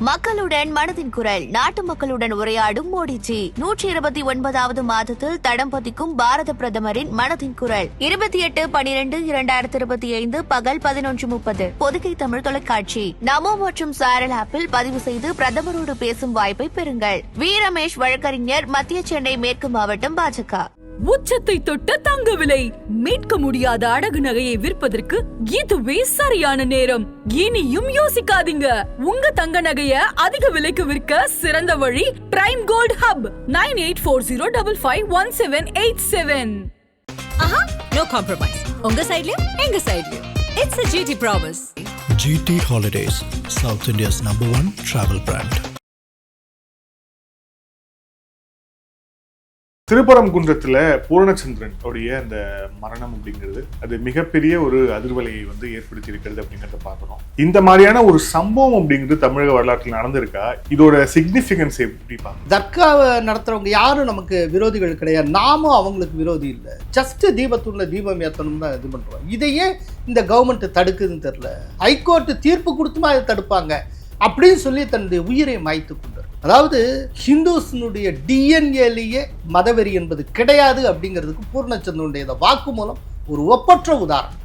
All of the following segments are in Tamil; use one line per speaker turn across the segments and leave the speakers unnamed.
மக்களுடன் மனதின் குரல். நாட்டு மக்களுடன் உரையாடும் மோடிஜி. 129வது மாதத்தில் தடம் பதிக்கும் பாரத பிரதமரின் மனதின் குரல். 28/12/2025 பகல் 11:30 பொதிகை தமிழ் தொலைக்காட்சி. நமோ மற்றும் சாரல் ஆப்பில் பதிவு செய்து பிரதமரோடு பேசும் வாய்ப்பை பெறுங்கள். வி ரமேஷ் வழக்கறிஞர், மத்திய சென்னை மேற்கு மாவட்டம், பாஜக.
உச்சத்தை தொட்ட தங்க விலை. மீட்க முடியாத அடகு நகையை விற்பதற்கு இதுவே சரியான நேரம். இனியும் யோசிக்காதீங்க. உங்க தங்க நகைய அதிக விலைக்கு விற்க சிறந்த வழி prime gold hub. 9840551787.
No compromise. உங்க சைடுலயும் எங்க சைடுலயும். It's a GT promise.
GT Holidays, South India's #1 travel brand.
திருப்பரங்குன்றத்துல பூரணச்சந்திரன் உடைய அந்த மரணம் அப்படிங்கிறது அது மிகப்பெரிய ஒரு அதிர்வலையை ஏற்படுத்தி இருக்கிறது அப்படிங்கறத பார்க்கணும். இந்த மாதிரியான ஒரு சம்பவம் அப்படிங்கிறது தமிழக வரலாற்றில் நடந்திருக்கா? இதோட சிக்னிபிகன்ஸ் எப்படி பார்க்கணும்?
தர்காவை நடத்துறவங்க யாரும் நமக்கு விரோதிகள் கிடையாது. நாமும் அவங்களுக்கு விரோதி இல்லை. ஜஸ்ட் தீபத்தூர்ல தீபம் ஏற்றணும் தான் இது பண்றோம். இதையே இந்த கவர்மெண்ட் தடுக்குதுன்னு தெரியல. ஹைகோர்ட் தீர்ப்பு கொடுத்துமா அதை தடுப்பாங்க அப்படின்னு சொல்லி தன்னுடைய உயிரை மாய்த்து கொண்டார். அதாவது ஹிந்துஸ்னுடைய டிஎன்ஏலேயே மதவெறி என்பது கிடையாது அப்படிங்கிறதுக்கு பூர்ணச்சந்திரனுடைய வாக்குமூலம் ஒரு ஒப்பற்ற உதாரணம்.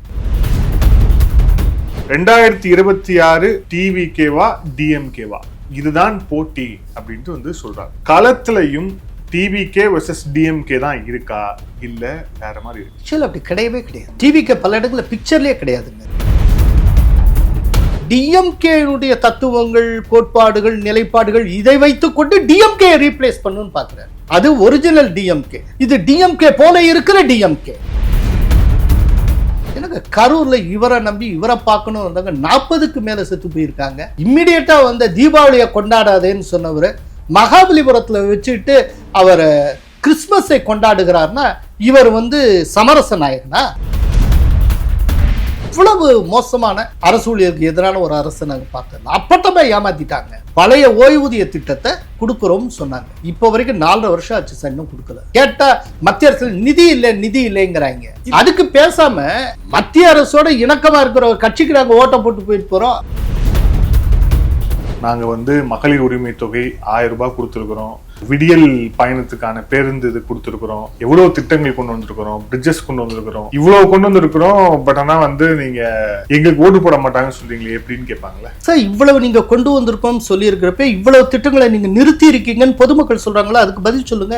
2026 டிவிகேவா டிஎம்கேவா இதுதான் போட்டி அப்படின்ட்டு சொல்றாங்க. களத்திலையும் டிவிகே வெர்சஸ் டிஎம்கே தான் இருக்கா, இல்ல வேற மாதிரி இருக்கு?
அப்படி கிடையவே கிடையாது. டிவிகே பல இடங்களில் பிக்சர்லயே கிடையாதுங்க. டிஎம்கேனுடைய தத்துவங்கள், கோட்பாடுகள், நிலைப்பாடுகள் இதை வைத்துக் கொண்டு டிஎம்கே ரீப்ளேஸ் பண்ணுன்னு பார்க்கிறார். அது ஒரிஜினல் டிஎம்கே. இது டிஎம்கே போல இருக்கிற டிஎம்கே. எனக்கு கரூர்ல இவரை நம்பி இவரை பார்க்கணும் வந்தாங்க. 40க்கு மேல செத்து போயிருக்காங்க. இம்மிடியட்டா தீபாவளியை கொண்டாடாதேன்னு சொன்னவர் மகாபலிபுரத்துல வச்சுட்டு அவர் கிறிஸ்துமஸை கொண்டாடுகிறார்னா இவர் சமரச நாயகனா? இவ்வளவு மோசமான அரசு ஊழியருக்கு எதிரான ஒரு அரசை நாங்கள் பார்த்தோம். அப்பட்டமே ஏமாத்திட்டாங்க. பழைய ஓய்வூதிய திட்டத்தை கொடுக்குறோம் சொன்னாங்க. இப்போ வரைக்கும் 4.5 வருஷம் ஆச்சு சார், இன்னும் கொடுக்கல. கேட்டா மத்திய அரசு நிதி இல்லைங்கிறாங்க. அதுக்கு பேசாம மத்திய அரசோட இணக்கமா இருக்கிற ஒரு கட்சிக்கு நாங்க ஓட்ட போட்டு போயிட்டு போறோம்.
நாங்க மகளிர் உரிமை தொகை 1000 ரூபாய் கொடுத்துருக்கிறோம். விடியல் பயணத்துக்கான பேருந்து இது கொடுத்துருக்கிறோம். எவ்வளவு திட்டங்கள் கொண்டு வந்திருக்கிறோம், பிரிட்ஜஸ் கொண்டு வந்திருக்கிறோம், இவ்வளவு கொண்டு வந்திருக்கிறோம். பட் ஆனா நீங்க எங்களுக்கு ஓட்டு போட மாட்டாங்கன்னு சொல்றீங்களே எப்படின்னு கேட்பாங்களே.
சார், இவ்வளவு நீங்க கொண்டு வந்திருக்கோம் சொல்லி இருக்கிறப்ப இவ்வளவு திட்டங்களை நீங்க நிறுத்தி இருக்கீங்கன்னு பொதுமக்கள் சொல்றாங்களா? அதுக்கு பதில் சொல்லுங்க.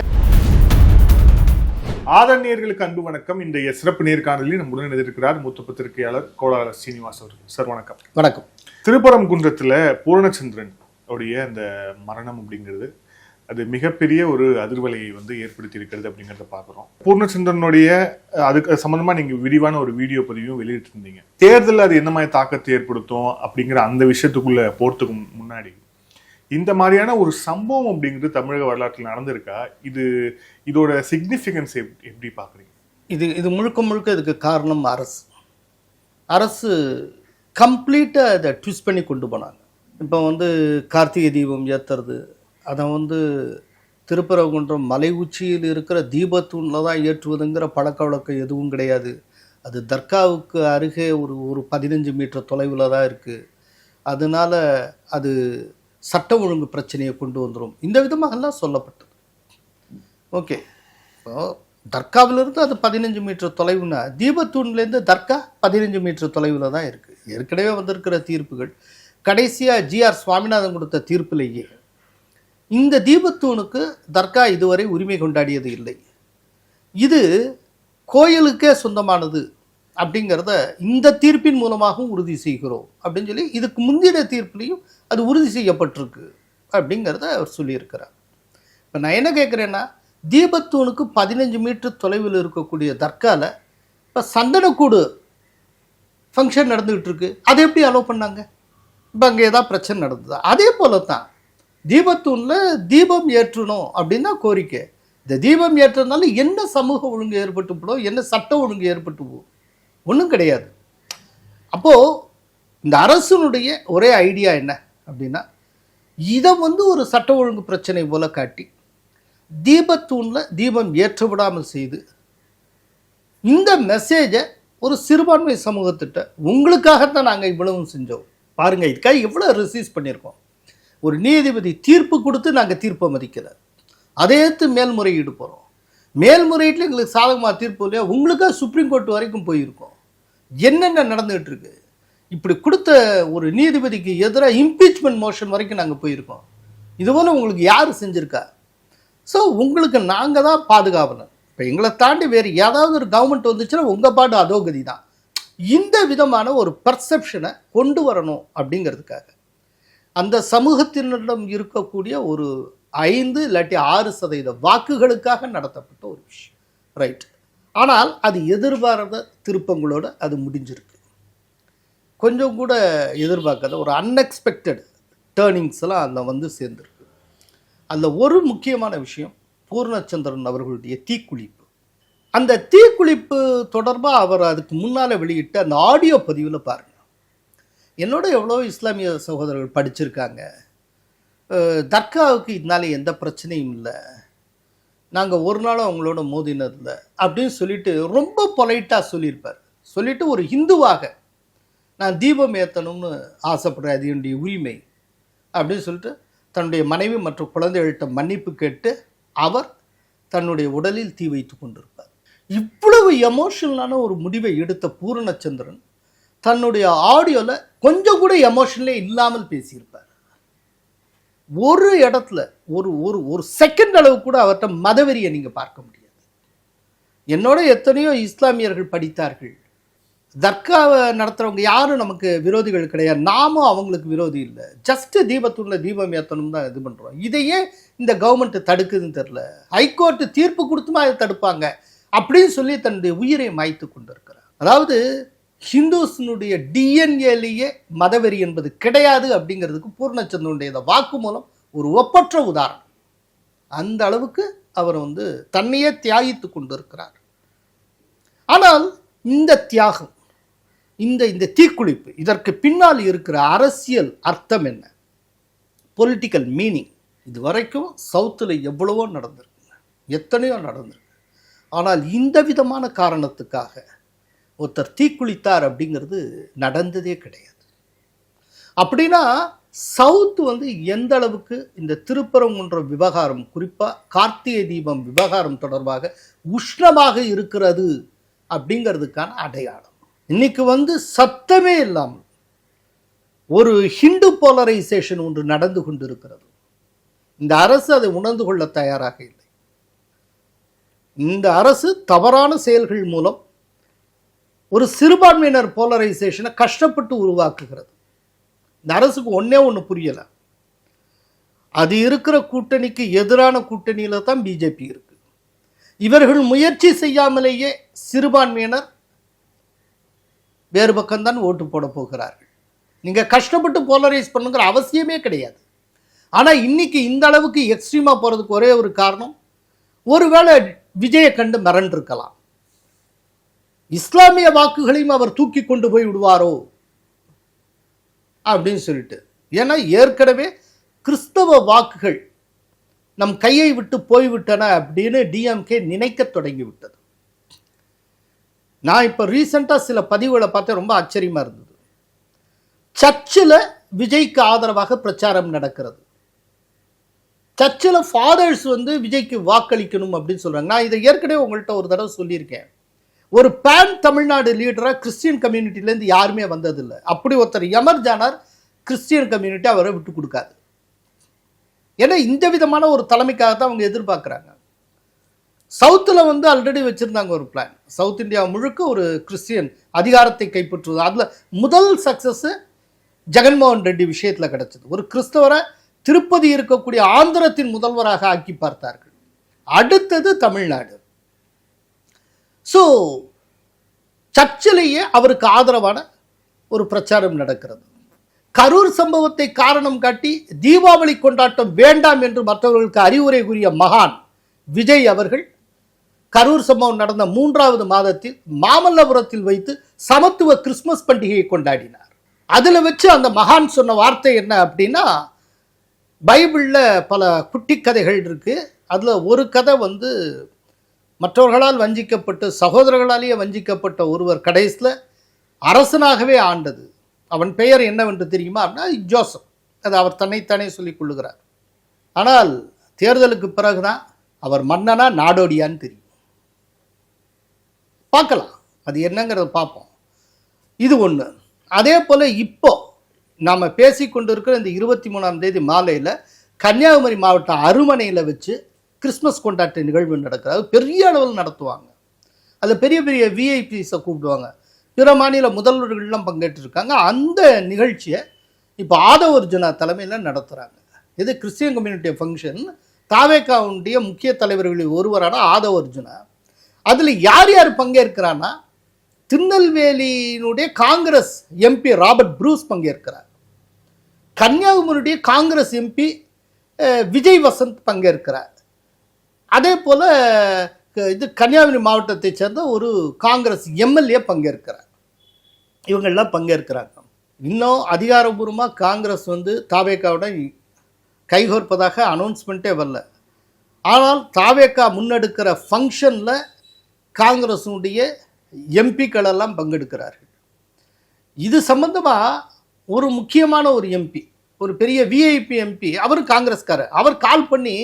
ஆதரணியர்களுக்கு அன்பு வணக்கம். இந்த சிறப்பு நேர்காணலில் நம்முடன் இருக்கிறார் மூத்த பத்திரிகையாளர் கோலாகல சீனிவாஸ் அவர்கள். சார் வணக்கம்.
வணக்கம்.
திருப்பரங்குன்றத்துல பூரணச்சந்திரன் உடைய அந்த மரணம் அப்படிங்கிறது அது மிகப்பெரிய ஒரு அதிர்வலையை ஏற்படுத்தி இருக்கிறது அப்படிங்கிறத பார்க்குறோம். பூர்ணச்சந்திரனுடைய அதுக்கு சம்பந்தமா நீங்க விரிவான ஒரு வீடியோ பதிவையும் வெளியிட்டு இருந்தீங்க. தேர்தலில் அது என்ன மாதிரி தாக்கத்தை ஏற்படுத்தும் அப்படிங்கிற அந்த விஷயத்துக்குள்ள போறதுக்கு முன்னாடி இந்த மாதிரியான ஒரு சம்பவம் அப்படிங்கிறது தமிழக வரலாற்றில் நடந்திருக்கா? இதோட சிக்னிபிகன்ஸ் எப்படி பார்க்குறீங்க?
இது முழுக்க இதுக்கு காரணம் அரசு கம்ப்ளீட்டாக அதை ட்விஸ்ட் பண்ணி கொண்டு போனாங்க. இப்போ கார்த்திகை தீபம் ஏற்றுறது, அதை திருப்பரங்குன்றம் மலை உச்சியில் இருக்கிற தீபத்தூணில் தான் ஏற்றுவதுங்கிற பழக்க வழக்கம் எதுவும் கிடையாது. அது தர்காவுக்கு அருகே ஒரு 15 மீட்டர் தொலைவில் தான் இருக்குது. அதனால அது சட்ட ஒழுங்கு பிரச்சனையை கொண்டு வந்துடும், இந்த விதமாகலாம் சொல்லப்பட்டது. ஓகே, இப்போ தர்காவிலிருந்து அது 15 மீட்டர் தொலைவுனா தீபத்தூண்லேருந்து தர்கா 15 மீட்டர் தொலைவில் தான் இருக்குது. ஏற்கனவே வந்திருக்கிற தீர்ப்புகள், கடைசியாக ஜிஆர் சுவாமிநாதன் கொடுத்த தீர்ப்பிலேயே இந்த தீபத்தூணுக்கு தர்கா இதுவரை உரிமை கொண்டாடியது இல்லை. இது கோயிலுக்கே சொந்தமானது அப்படிங்கிறத இந்த தீர்ப்பின் மூலமாகவும் உறுதி செய்கிறோம் அப்படின்னு சொல்லி இதுக்கு முந்தின தீர்ப்புலையும் அது உறுதி செய்யப்பட்டிருக்கு அப்படிங்கிறத அவர் சொல்லியிருக்கிறார். இப்போ நான் என்ன கேட்குறேன்னா, தீபத்தூணுக்கு 15 மீட்டர் தொலைவில் இருக்கக்கூடிய தர்காவில் இப்போ சந்தனக்கூடு ஃபங்க்ஷன் நடந்துகிட்டு இருக்கு. அதை எப்படி அலோவ் பண்ணாங்க? இப்போ அங்கே ஏதாவது பிரச்சனை நடந்ததா? அதே போல தான் தீபத்தூணில் தீபம் ஏற்றணும் அப்படின்னு தான் கோரிக்கை. இந்த தீபம் ஏற்றதுனால என்ன சமூக ஒழுங்கு ஏற்பட்டு போடும், என்ன சட்ட ஒழுங்கு ஏற்பட்டு போகும்? ஒன்றும் கிடையாது. அப்போது இந்த அரசுனுடைய ஒரே ஐடியா என்ன அப்படின்னா, இதை ஒரு சட்ட ஒழுங்கு பிரச்சனை போல காட்டி தீபத்தூணில் தீபம் ஏற்ற விடாமல் செய்து இந்த மெசேஜை ஒரு சிறுபான்மை சமூகத்திட்ட உங்களுக்காகத்தான் நாங்கள் இவ்வளவும் செஞ்சோம் பாருங்கள், இதுக்காக எவ்வளோ ரிசீவ் பண்ணியிருக்கோம். ஒரு நீதிபதி தீர்ப்பு கொடுத்து நாங்கள் தீர்ப்பை மதிக்கிறார். அதை எடுத்து மேல்முறையீடு போகிறோம். மேல்முறையீட்டில் எங்களுக்கு சாதகமாக தீர்ப்பு இல்லையா, உங்களுக்காக சுப்ரீம் கோர்ட் வரைக்கும் போயிருக்கோம். என்னென்ன நடந்துகிட்டு இருக்கு, இப்படி கொடுத்த ஒரு நீதிபதிக்கு எதிராக இம்பீச்மெண்ட் மோஷன் வரைக்கும் நாங்கள் போயிருக்கோம். இதுபோல் உங்களுக்கு யார் செஞ்சுருக்கா? ஸோ உங்களுக்கு நாங்கள் தான் பாதுகாவலர். இப்போ எங்களை தாண்டி வேறு ஏதாவது ஒரு கவர்மெண்ட் வந்துச்சுன்னா உங்கள் பாட்டு அதோகதி தான். இந்த விதமான ஒரு பர்செப்ஷனை கொண்டு வரணும் அப்படிங்கிறதுக்காக அந்த சமூகத்தினரிடம் இருக்கக்கூடிய ஒரு 5 இல்லாட்டி 6% வாக்குகளுக்காக நடத்தப்பட்ட ஒரு விஷயம். ரைட். ஆனால் அது எதிர்பாராத திருப்பங்களோடு அது முடிஞ்சிருக்கு. கொஞ்சம் கூட எதிர்பார்க்காத ஒரு அன்எக்ஸ்பெக்டட் டேர்னிங்ஸ் எல்லாம் அதில் வந்து சேர்ந்துருக்கு. அதில் ஒரு முக்கியமான விஷயம் பூர்ணச்சந்திரன் அவர்களுடைய தீக்குளிப்பு. அந்த தீக்குளிப்பு தொடர்பாக அவர் அதுக்கு முன்னால் வெளியிட்ட அந்த ஆடியோ பதிவில் பாருங்கள். என்னோட எவ்வளோ இஸ்லாமிய சகோதரர்கள் படிச்சிருக்காங்க, தர்காவுக்கு இதனால எந்த பிரச்சனையும் இல்லை, நாங்கள் ஒரு நாளும் அவங்களோட மோதினதில்லை அப்படின்னு சொல்லிட்டு ரொம்ப பொலைட்டாக சொல்லியிருப்பார். சொல்லிட்டு ஒரு ஹிந்துவாக நான் தீபம் ஏற்றணும்னு ஆசைப்படுறேன், அது என்னுடைய உரிமை அப்படின்னு சொல்லிட்டு தன்னுடைய மனைவி மற்றும் குழந்தைகள்கிட்ட மன்னிப்பு கேட்டு அவர் தன்னுடைய உடலில் தீ வைத்து கொண்டிருப்பார். இவ்வளவு எமோஷனலான ஒரு முடிவை எடுத்த பூரணச்சந்திரன் தன்னுடைய ஆடியோவில் கொஞ்சம் கூட எமோஷனலே இல்லாமல் பேசியிருப்பார். ஒரு இடத்துல ஒரு ஒரு ஒரு செகண்ட் அளவு கூட அவர்கிட்ட மதவெறியை நீங்கள் பார்க்க முடியாது. என்னோட எத்தனையோ இஸ்லாமியர்கள் படித்தார்கள். தர்காவை நடத்துகிறவங்க யாரும் நமக்கு விரோதிகள் கிடையாது, நாமும் அவங்களுக்கு விரோதி இல்லை. ஜஸ்ட் தீபத்துள்ள தீபம் ஏற்றணும் தான் இது பண்ணுறோம். இதையே இந்த கவர்மெண்ட் தடுக்குதுன்னு தெரில. ஹைகோர்ட்டு தீர்ப்பு கொடுத்துமா அதை தடுப்பாங்க அப்படின்னு சொல்லி தன்னுடைய உயிரை மாய்த்து கொண்டிருக்கிறார். அதாவது ஹிந்துஸ்னுடைய டிஎன்ஏலேயே மதவெறி என்பது கிடையாது அப்படிங்கிறதுக்கு பூர்ணச்சந்திரனுடைய வாக்கு மூலம் ஒரு ஒப்பற்ற உதாரணம். அந்த அளவுக்கு அவர் வந்து தன்னையே தியாகித்து கொண்டிருக்கிறார். ஆனால் இந்த தியாகம், இந்த தீக்குளிப்பு, இதற்கு பின்னால் இருக்கிற அரசியல் அர்த்தம் என்ன, பொலிட்டிக்கல் மீனிங், இது வரைக்கும் சவுத்தில் எவ்வளவோ நடந்திருக்கு, எத்தனையோ நடந்திருக்கு. ஆனால் இந்த விதமான காரணத்துக்காக ஒருத்தர் தீக்குளித்தார் அப்படிங்கிறது நடந்ததே கிடையாது. அப்படின்னா சவுத் வந்து எந்த அளவுக்கு இந்த திருப்பரங்குன்ற விவகாரம், குறிப்பாக கார்த்திகை தீபம் விவகாரம் தொடர்பாக உஷ்ணமாக இருக்கிறது அப்படிங்கிறதுக்கான அடையாளம். இன்னைக்கு வந்து சத்தமே இல்லாமல் ஒரு ஹிந்து போலரைசேஷன் ஒன்று நடந்து கொண்டிருக்கிறது. இந்த அரசு அதை உணர்ந்து கொள்ள தயாராக இல்லை. இந்த அரசு தவறான செயல்கள் மூலம் ஒரு சிறுபான்மையினர் போலரைசேஷனை கஷ்டப்பட்டு உருவாக்குகிறது. இந்த அரசுக்கு ஒன்று புரியலை. அது இருக்கிற கூட்டணிக்கு எதிரான கூட்டணியில தான் பிஜேபி இருக்கு. இவர்கள் முயற்சி செய்யாமலேயே சிறுபான்மையினர் வேறு பக்கம்தான் ஓட்டு போட போகிறார்கள். நீங்க கஷ்டப்பட்டு போலரைஸ் பண்ணுங்கிற அவசியமே கிடையாது. ஆனா இன்னைக்கு இந்த அளவுக்கு எக்ஸ்ட்ரீமா போறதுக்கு ஒரே ஒரு காரணம், ஒருவேளை விஜயை கண்டு மிரண்டிருக்கலாம், இஸ்லாமிய வாக்குகளையும் அவர் தூக்கி கொண்டு போய் விடுவாரோ அப்படின்னு சொல்லிட்டு. ஏன்னா ஏற்கனவே கிறிஸ்தவ வாக்குகள் நம் கையை விட்டு போய்விட்டன அப்படின்னு டிஎம்கே நினைக்க தொடங்கிவிட்டது. நான் இப்போ ரீசெண்டாக சில பதிவுகளை பார்த்தேன், ரொம்ப ஆச்சரியமா இருந்தது. சர்ச்சில் விஜய்க்கு ஆதரவாக பிரச்சாரம் நடக்கிறது. சர்ச்சில் ஃபாதர்ஸ் வந்து விஜய்க்கு வாக்களிக்கணும் அப்படின்னு சொல்றாங்க. நான் இதை ஏற்கனவே உங்கள்கிட்ட ஒரு தடவை சொல்லியிருக்கேன். ஒரு பேன் தமிழ்நாடு லீடராக கிறிஸ்டியன் கம்யூனிட்டிலேருந்து யாருமே வந்ததில்லை. அப்படி ஒருத்தர் எமர்ஜானார் கிறிஸ்டியன் கம்யூனிட்டி அவரை விட்டு கொடுக்காது. ஏன்னா இந்த விதமான ஒரு தலைமைக்காக தான் அவங்க எதிர்பார்க்குறாங்க. சவுத்தில் வந்து ஆல்ரெடி வச்சுருந்தாங்க ஒரு பிளான், சவுத் இந்தியா முழுக்க ஒரு கிறிஸ்டியன் அதிகாரத்தை கைப்பற்றுவது. அதில் முதல் சக்ஸஸ் ஜெகன்மோகன் ரெட்டி விஷயத்தில் கிடைச்சது. ஒரு கிறிஸ்தவரை திருப்பதி இருக்கக்கூடிய ஆந்திரத்தின் முதல்வராக ஆக்கி பார்த்தார்கள். அடுத்தது தமிழ்நாடு. ஸோ சர்ச்சிலேயே அவருக்கு ஆதரவான ஒரு பிரச்சாரம் நடக்கிறது. கரூர் சம்பவத்தை காரணம் காட்டி தீபாவளி கொண்டாட்டம் வேண்டாம் என்று மற்றவர்களுக்கு அறிவுரை கூறிய மகான் விஜய் அவர்கள் கரூர் சம்பவம் நடந்த 3வது மாதத்தில் மாமல்லபுரத்தில் வைத்து சமத்துவ கிறிஸ்துமஸ் பண்டிகையை கொண்டாடினார். அதில் வச்சு அந்த மகான் சொன்ன வார்த்தை என்ன அப்படின்னா, பைபிளில் பல குட்டி கதைகள் இருக்கு. அதில் ஒரு கதை வந்து மற்றவர்களால் வஞ்சிக்கப்பட்டு சகோதரர்களாலேயே வஞ்சிக்கப்பட்ட ஒருவர் கடைசியில் அரசனாகவே ஆண்டது. அவன் பெயர் என்னவென்று தெரியுமா அப்படின்னா ஜோசப். அது அவர் தன்னைத்தானே சொல்லிக் கொள்ளுகிறார். ஆனால் தேர்தலுக்கு பிறகுதான் அவர் மன்னனா நாடோடியான்னு தெரியும். பார்க்கலாம், அது என்னங்கிறத பார்ப்போம். இது ஒன்று. அதே போல் இப்போ நாம் பேசிக்கொண்டிருக்கிற இந்த 23ஆம் தேதி மாலையில் கன்னியாகுமரி மாவட்டம் அருமனையில் வச்சு கிறிஸ்மஸ் கொண்டாட்ட நிகழ்வு நடக்கிறது. அது பெரிய அளவில் நடத்துவாங்க. அதில் பெரிய பெரிய விஐபிஸை கூப்பிடுவாங்க. பிற மாநில முதல்வர்கள்லாம் பங்கேற்றிருக்காங்க. அந்த நிகழ்ச்சியை இப்போ ஆதவர்ஜுனா தலைமையில் நடத்துகிறாங்க. இது கிறிஸ்டியன் கம்யூனிட்டி ஃபங்க்ஷன். தாவேகாவுடைய முக்கிய தலைவர்களில் ஒருவரான ஆதவர்ஜுனா. அதில் யார் யார் பங்கேற்கிறான்னா, திருநெல்வேலியினுடைய காங்கிரஸ் எம்பி ராபர்ட் ப்ரூஸ் பங்கேற்கிறார். கன்னியாகுமரியுடைய காங்கிரஸ் எம்பி விஜய் வசந்த் பங்கேற்கிறார். அதே போல் இது கன்னியாகுமரி மாவட்டத்தை சேர்ந்த ஒரு காங்கிரஸ் எம்எல்ஏ பங்கேற்கிறார். இவங்கெல்லாம் பங்கேற்கிறாங்க. இன்னும் அதிகாரபூர்வமாக காங்கிரஸ் தாவேகாவுடன் கைகோர்ப்பதாக அனௌன்ஸ்மெண்ட்டே வரல. ஆனால் தாவேகா முன்னெடுக்கிற ஃபங்க்ஷனில் காங்கிரஸுடைய எம்பிக்கள் எல்லாம் பங்கெடுக்கிறார்கள். இது சம்பந்தமாக ஒரு முக்கியமான ஒரு எம்பி, ஒரு பெரிய விஐபி எம்பி, அவர் காங்கிரஸ்காரர், அவர் கால் பண்ணி,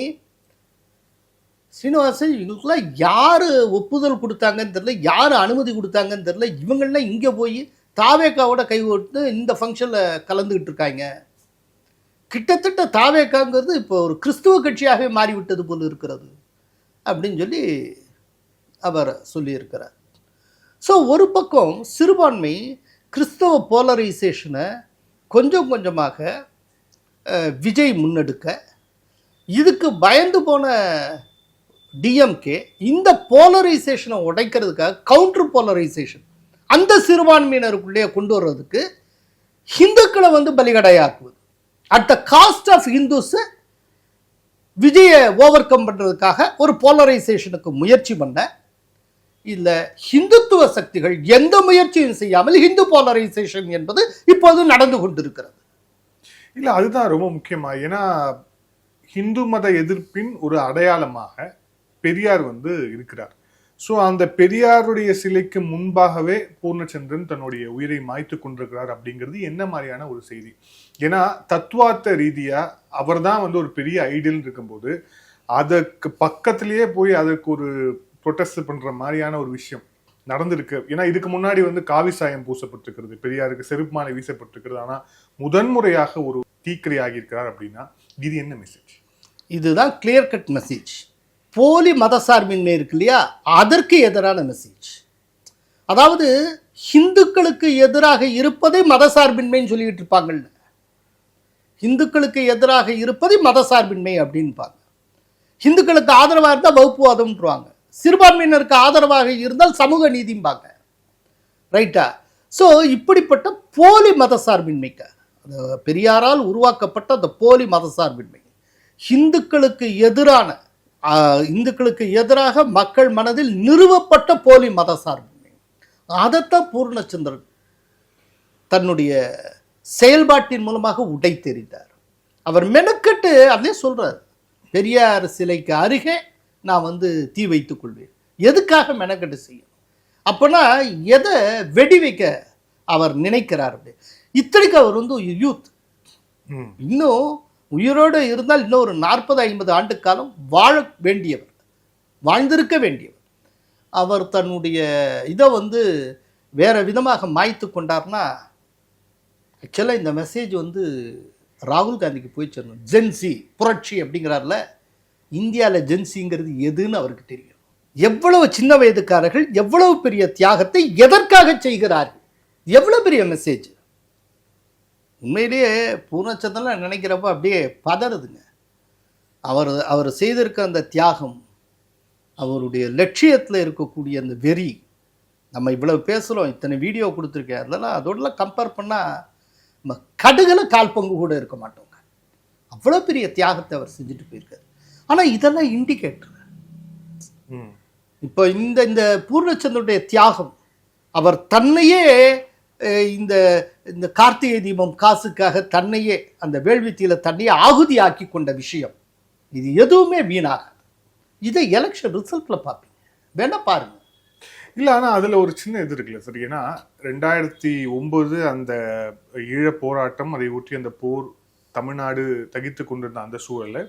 சீனிவாசன் இவங்களுக்குலாம் யார் ஒப்புதல் கொடுத்தாங்கன்னு தெரியல, யார் அனுமதி கொடுத்தாங்கன்னு தெரியல, இவங்கெல்லாம் இங்கே போய் தாவேகாவோட கைகோர்த்து இந்த ஃபங்க்ஷனில் கலந்துக்கிட்டு இருக்காங்க. கிட்டத்தட்ட தாவேகாங்கிறது இப்போ ஒரு கிறிஸ்துவ கட்சியாகவே மாறிவிட்டது போல் இருக்கிறது அப்படின்னு சொல்லி அவர் சொல்லியிருக்கிறார். ஸோ ஒரு பக்கம் சிறுபான்மை கிறிஸ்தவ போலரைசேஷனை கொஞ்சம் கொஞ்சமாக விஜய் முன்னெடுக்க, இதுக்கு பயந்து போன டிஎம்கே இந்த போலரைசேஷனை உடைக்கிறதுக்காக கவுண்டர் போலரைசேஷன் அந்த சிறுபான்மையினருக்குள்ளே கொண்டு வர்றதுக்கு ஹிந்துக்களை பலிகடையாக்குவது, at the cost of Hindus விஜயை ஓவர் கம் பண்ணுறதுக்காக ஒரு போலரைசேஷனுக்கு முயற்சி பண்ண, இல்லை ஹிந்துத்துவ சக்திகள் எந்த முயற்சியும் செய்யாமல் ஹிந்து போலரைசேஷன் என்பது இப்போது நடந்து கொண்டிருக்கிறது.
இல்லை, அதுதான் ரொம்ப முக்கியமா. ஏன்னா ஹிந்து மத எதிர்ப்பின் ஒரு அடையாளமாக பெரியார் இருக்கிறார். ஸோ அந்த பெரியாருடைய சிலைக்கு முன்பாகவே பூர்ணச்சந்திரன் தன்னுடைய உயிரை மாய்த்து கொண்டிருக்கிறார் அப்படிங்கிறது என்ன மாதிரியான ஒரு செய்தி? ஏன்னா தத்துவார்த்த ரீதியா அவர் தான் ஒரு பெரிய ஐடியல் இருக்கும்போது அதற்கு பக்கத்திலேயே போய் அதற்கு ஒரு ப்ரொட்டஸ்ட் பண்ற மாதிரியான ஒரு விஷயம் நடந்திருக்கு. ஏன்னா இதுக்கு முன்னாடி காவி சாயம் பூசப்பட்டிருக்கிறது, பெரியாருக்கு செருப்பு மாலை வீசப்பட்டிருக்கிறது. ஆனா முதன்முறையாக ஒரு தீக்கிரை ஆகியிருக்கிறார் அப்படின்னா இது என்ன மெசேஜ்?
இதுதான் கிளியர் கட் மெசேஜ். போலி மதசார்பின்மை இருக்கு இல்லையா, அதற்கு எதிரான மெசேஜ். அதாவது ஹிந்துக்களுக்கு எதிராக இருப்பதை மதசார்பின்மைன்னு சொல்லிக்கிட்டு இருப்பாங்கல்ல, ஹிந்துக்களுக்கு எதிராக இருப்பதை மதசார்பின்மை அப்படின்பாங்க. ஹிந்துக்களுக்கு ஆதரவாக இருந்தால் வகுப்புவாதம்ன்றாங்க, சிறுபான்மையினருக்கு ஆதரவாக இருந்தால் சமூக நீதிம்பாங்க. ரைட்டா? ஸோ இப்படிப்பட்ட போலி மதசார்பின்மைக்கு, பெரியாரால் உருவாக்கப்பட்ட அந்த போலி மதசார்பின்மை இந்துக்களுக்கு எதிராக மக்கள் மனதில் நிறுவப்பட்ட போலி மதசார்பின்மை, அதைத்தான் பூர்ணச்சந்திரன் தன்னுடைய செயல்பாட்டின் மூலமாக உடைத்தெறிந்தார். அவர் மெனக்கட்டு அதே சொல்றார், பெரியார் சிலைக்கு அருகே நான் தீ வைத்துக் கொள்வேன். எதுக்காக மெனக்கட்டு செய்யும்? அப்போனா எதை வெடி வைக்க அவர் நினைக்கிறார்? அப்படி இத்தனைக்கு அவர் யூத், இன்னும் உயிரோடு இருந்தால் இன்னும் ஒரு 40-50 ஆண்டு காலம் வாழ வேண்டியவர், வாழ்ந்திருக்க வேண்டியவர். அவர் தன்னுடைய இதை வேற விதமாக மாய்த்து கொண்டார்னா, ஆக்சுவலாக இந்த மெசேஜ் ராகுல் காந்திக்கு போய் சேரணும். ஜென்சி புரட்சி அப்படிங்கிறார்ல, இந்தியாவில் ஜென்சிங்கிறது எதுன்னு அவருக்கு தெரியும். எவ்வளவு சின்ன வயதுக்காரர்கள் எவ்வளவு பெரிய தியாகத்தை எதற்காக செய்கிறார்கள், எவ்வளவு பெரிய மெசேஜ். உண்மையிலேயே பூர்ணச்சந்திரன் நினைக்கிறப்ப அப்படியே பதறுதுங்க. அவர் செய்திருக்க அந்த தியாகம், அவருடைய லட்சியத்தில் இருக்கக்கூடிய அந்த வெறி. நம்ம இவ்வளவு பேசுகிறோம், இத்தனை வீடியோ கொடுத்துருக்கேன், அதெல்லாம் அதோடலாம் கம்பேர் பண்ணால் நம்ம கடுகளை கால் பங்கு கூட இருக்க மாட்டோங்க. அவ்வளோ பெரிய தியாகத்தை அவர் செஞ்சுட்டு போயிருக்காரு. ஆனால் இதெல்லாம் இண்டிகேட்டர். இப்போ இந்த பூர்ணச்சந்திரனுடைய தியாகம், அவர் தன்னையே இந்த கார்த்திகை தீபம் காசுக்காக தன்னையே அந்த வேள்வித்தியில தன்னையே ஆகுதி ஆக்கி கொண்ட விஷயம், இது எதுவுமே வீணாகாது. இதை எலெக்ஷன் ரிசல்ட்ல பார்ப்பீங்க, வேணா பாருங்க.
இல்லை, ஆனால் அதில் ஒரு சின்ன இது இருக்குல்ல சார். ஏன்னா 2009 அந்த ஈழ போராட்டம், அதை ஒட்டி அந்த போர் தமிழ்நாடு தகித்து கொண்டிருந்த அந்த சூழல்ல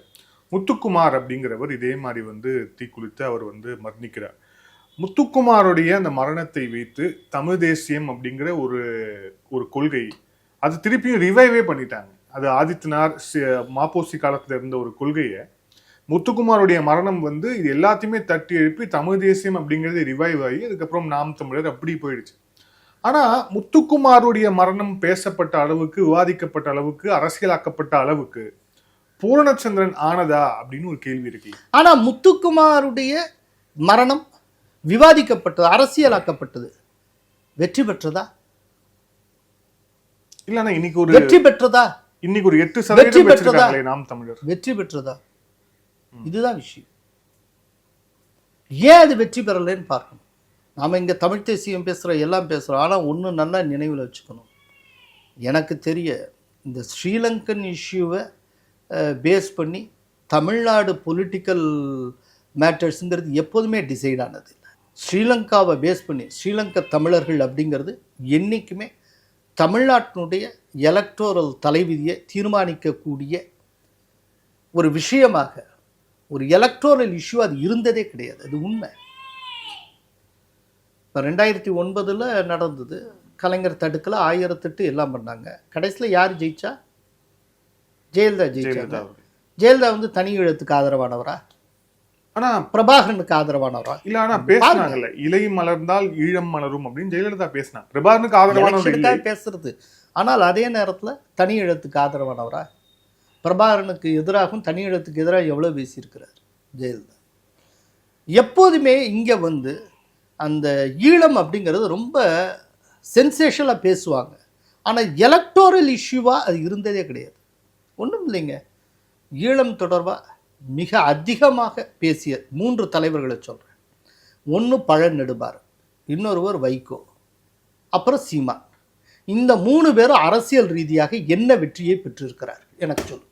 முத்துக்குமார் அப்படிங்கிறவர் இதே மாதிரி வந்து தீக்குளித்து அவர் வந்து மரணிக்கிறார். முத்துக்குமாருடைய அந்த மரணத்தை வைத்து தமிழ் தேசியம் அப்படிங்கிற ஒரு கொள்கை அது திருப்பியும் ரிவைவே பண்ணிட்டாங்க. அது ஆதித்தனார் மாப்போசி காலத்துல இருந்த ஒரு கொள்கையை முத்துக்குமாருடைய மரணம் வந்து இது எல்லாத்தையுமே தட்டி எழுப்பி தமிழ் தேசியம் அப்படிங்கிறது ரிவைவ் ஆகி அதுக்கப்புறம் நாம் தமிழர் அப்படி போயிடுச்சு. ஆனா முத்துக்குமாருடைய மரணம் பேசப்பட்ட அளவுக்கு, விவாதிக்கப்பட்ட அளவுக்கு, அரசியலாக்கப்பட்ட அளவுக்கு பூரணச்சந்திரன் ஆனதா அப்படின்னு ஒரு கேள்வி இருக்கு.
ஆனா முத்துக்குமாருடைய மரணம் விவாதிக்கப்பட்டது, அரசியலாக்கப்பட்டது, வெற்றி பெற்றதா?
இல்லன்னா இன்னைக்கு ஒரு
வெற்றி பெற்றதா?
இன்னைக்கு ஒரு 8% பெற்றிருக்காங்களே நாம் தமிழர்.
வெற்றி பெற்றதா? இதுதான் விஷயம். ஏன் அது வெற்றி பெறலைன்னு பார்க்கணும். நாம இங்க தமிழ் தேசியம் பேசுறோம், எல்லாம் பேசுறோம். ஆனா ஒண்ணு நல்லா நினைவில் வச்சுக்கணும். எனக்கு தெரிய இந்த ஸ்ரீலங்கன் இஷ்யூவை பேஸ் பண்ணி தமிழ்நாடு பொலிட்டிக்கல் மேட்டர்ஸுங்கிறது எப்போதுமே டிசைட் ஆனது இல்லை. ஸ்ரீலங்காவை பேஸ் பண்ணி ஸ்ரீலங்கா தமிழர்கள் அப்படிங்கிறது என்றைக்குமே தமிழ்நாட்டினுடைய எலக்டோரல் தலைவிதியை தீர்மானிக்கக்கூடிய ஒரு விஷயமாக, ஒரு எலக்டோரல் இஷ்யூ அது இருந்ததே கிடையாது. அது உண்மை. இப்போ 2009 நடந்தது, கலைஞர் தடுக்கல, 1008 எல்லாம் பண்ணாங்க. கடைசியில் யார் ஜெயிச்சா? ஜெயலலிதா ஜெயிச்சாங்க. ஜெயலலிதா வந்து தனி ஈழத்துக்கு ஆதரவானவரா?
ஆனா
பிரபாகரனுக்கு ஆதரவானவரா?
இல்ல ஆனா பேசினாங்கல்ல, இலை மலர்ந்தால் ஈழம் மலரும் அப்படின்னு ஜெயலலிதா பேசினாங்க. பிரபாகரனுக்கு ஆதரவானவர்
பேசுறது. ஆனால் அதே நேரத்துல தனி ஈழத்துக்கு ஆதரவானவரா? பிரபாகரனுக்கு எதிராகவும் தனி ஈழத்துக்கு எதிராக எவ்வளவு பேசியிருக்கிறார் ஜெயலலிதா. எப்போதுமே இங்க வந்து அந்த ஈழம் அப்படிங்கிறது ரொம்ப சென்சேஷனலா பேசுவாங்க. ஆனா எலக்டோரல் இஷ்யூவா அது இருந்ததே கிடையாது. ஒன்றும் இல்லைங்க. ஈழம் தொடர்பாக மிக அதிகமாக பேசிய 3 தலைவர்களை சொல்கிறேன். ஒன்று பழநெடுமாறன், இன்னொருவர் வைகோ, அப்புறம் சீமான். இந்த 3 பேரும் அரசியல் ரீதியாக என்ன வெற்றியை பெற்றிருக்கிறார் எனக்கு சொல்லுங்க.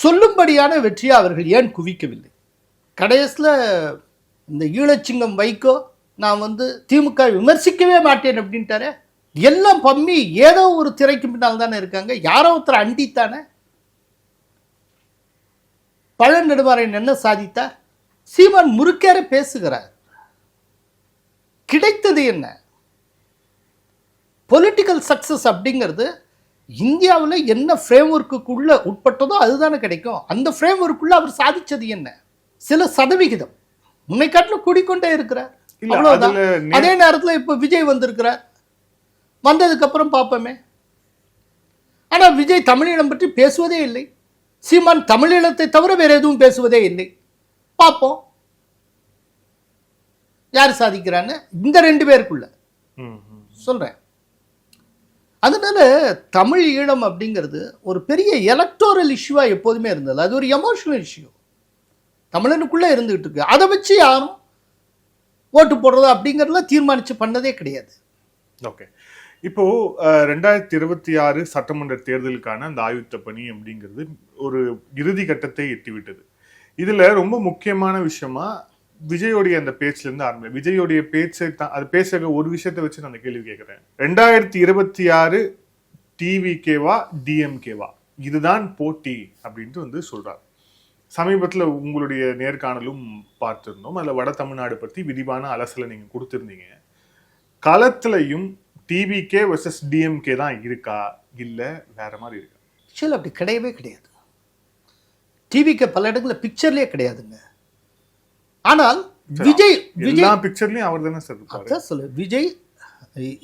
சொல்லும்படியான வெற்றியை அவர்கள் ஏன் குவிக்கவில்லை? கடைசியில் இந்த ஈழச்சிங்கம் வைகோ நான் வந்து திமுக விமர்சிக்கவே மாட்டேன் அப்படின்ட்டாரே. எல்லாம் பம்மி ஏதோ ஒரு திரைக்கு பின்னால் தானே இருக்காங்க. யாரோ ஒருத்தர் அண்டித்தானே. பழநெடுமாறன் என்ன சாதித்தார்? சீமான் முறுக்கேற பேசுகிறார். கிடைத்தது என்ன? பொலிட்டிக்கல் சக்சஸ் அப்படிங்கிறது இந்தியாவில் என்ன ஃப்ரேம் ஒர்க்குள்ள உட்பட்டதோ அதுதானே கிடைக்கும். அந்த ஃப்ரேம் ஒர்க்குள்ள அவர் சாதிச்சது என்ன? சில சதவிகிதம். முன்னை காட்டிலும் கூடிக்கொண்டே இருக்கிறார். அவ்வளவுதான். அதே நேரத்தில் இப்ப விஜய் வந்திருக்கிறார். வந்ததுக்கு அப்புறம் பார்ப்போமே. ஆனா விஜய் தமிழீழம் பற்றி பேசுவதே இல்லை. சீமான் தமிழீழத்தை தவிர வேற எதுவும் பேசுவதே இல்லை. பார்ப்போம் யார் சாதிக்கிறான்னு இந்த 2 பேருக்குள்ள சொல்றேன். அதனால தமிழ் ஈழம் அப்படிங்கிறது ஒரு பெரிய எலக்டோரல் இஷ்யூவா எப்போதுமே இருந்தது. அது ஒரு எமோஷனல் இஷ்யூ தமிழனுக்குள்ள இருந்துகிட்டு இருக்கு. அதை வச்சு யாரும் ஓட்டு போடுறது அப்படிங்கிறதுல தீர்மானிச்சு பண்ணதே கிடையாது.
ஓகே, இப்போ 2026 சட்டமன்ற தேர்தலுக்கான அந்த ஆயுத்த பணி அப்படிங்கிறது ஒரு இறுதி கட்டத்தை எட்டிவிட்டது. இதுல ரொம்ப முக்கியமான விஷயமா விஜயோடைய அந்த பேச்சுல இருந்து ஆரம்பி. விஜயோடைய பேச்சை அது பேச ஒரு விஷயத்தை வச்சு நான் அந்த கேள்வி கேட்கிறேன். 2026 டிவிகேவா டிஎம்கேவா இதுதான் போட்டி அப்படின்ட்டு வந்து சொல்றாரு. சமீபத்துல உங்களுடைய நேர்காணலும் பார்த்திருந்தோம். அதுல வட தமிழ்நாடு பத்தி விரிவான அலசலை நீங்க கொடுத்திருந்தீங்க. களத்திலையும் டிவிகே வெர்சஸ் டிஎம்கே தான் இருக்கா, இல்ல வேற மாதிரி இருக்கா?
ஆக்சுவலி அப்படி கிடையவே கிடையாது. டிவிகே பல இடங்களில் பிக்சர்லயே கிடையாதுங்க. ஆனால் விஜய்
எல்லா பிக்சர்லயும் அவர் தானே சார்
அதான் சொல்லு. விஜய்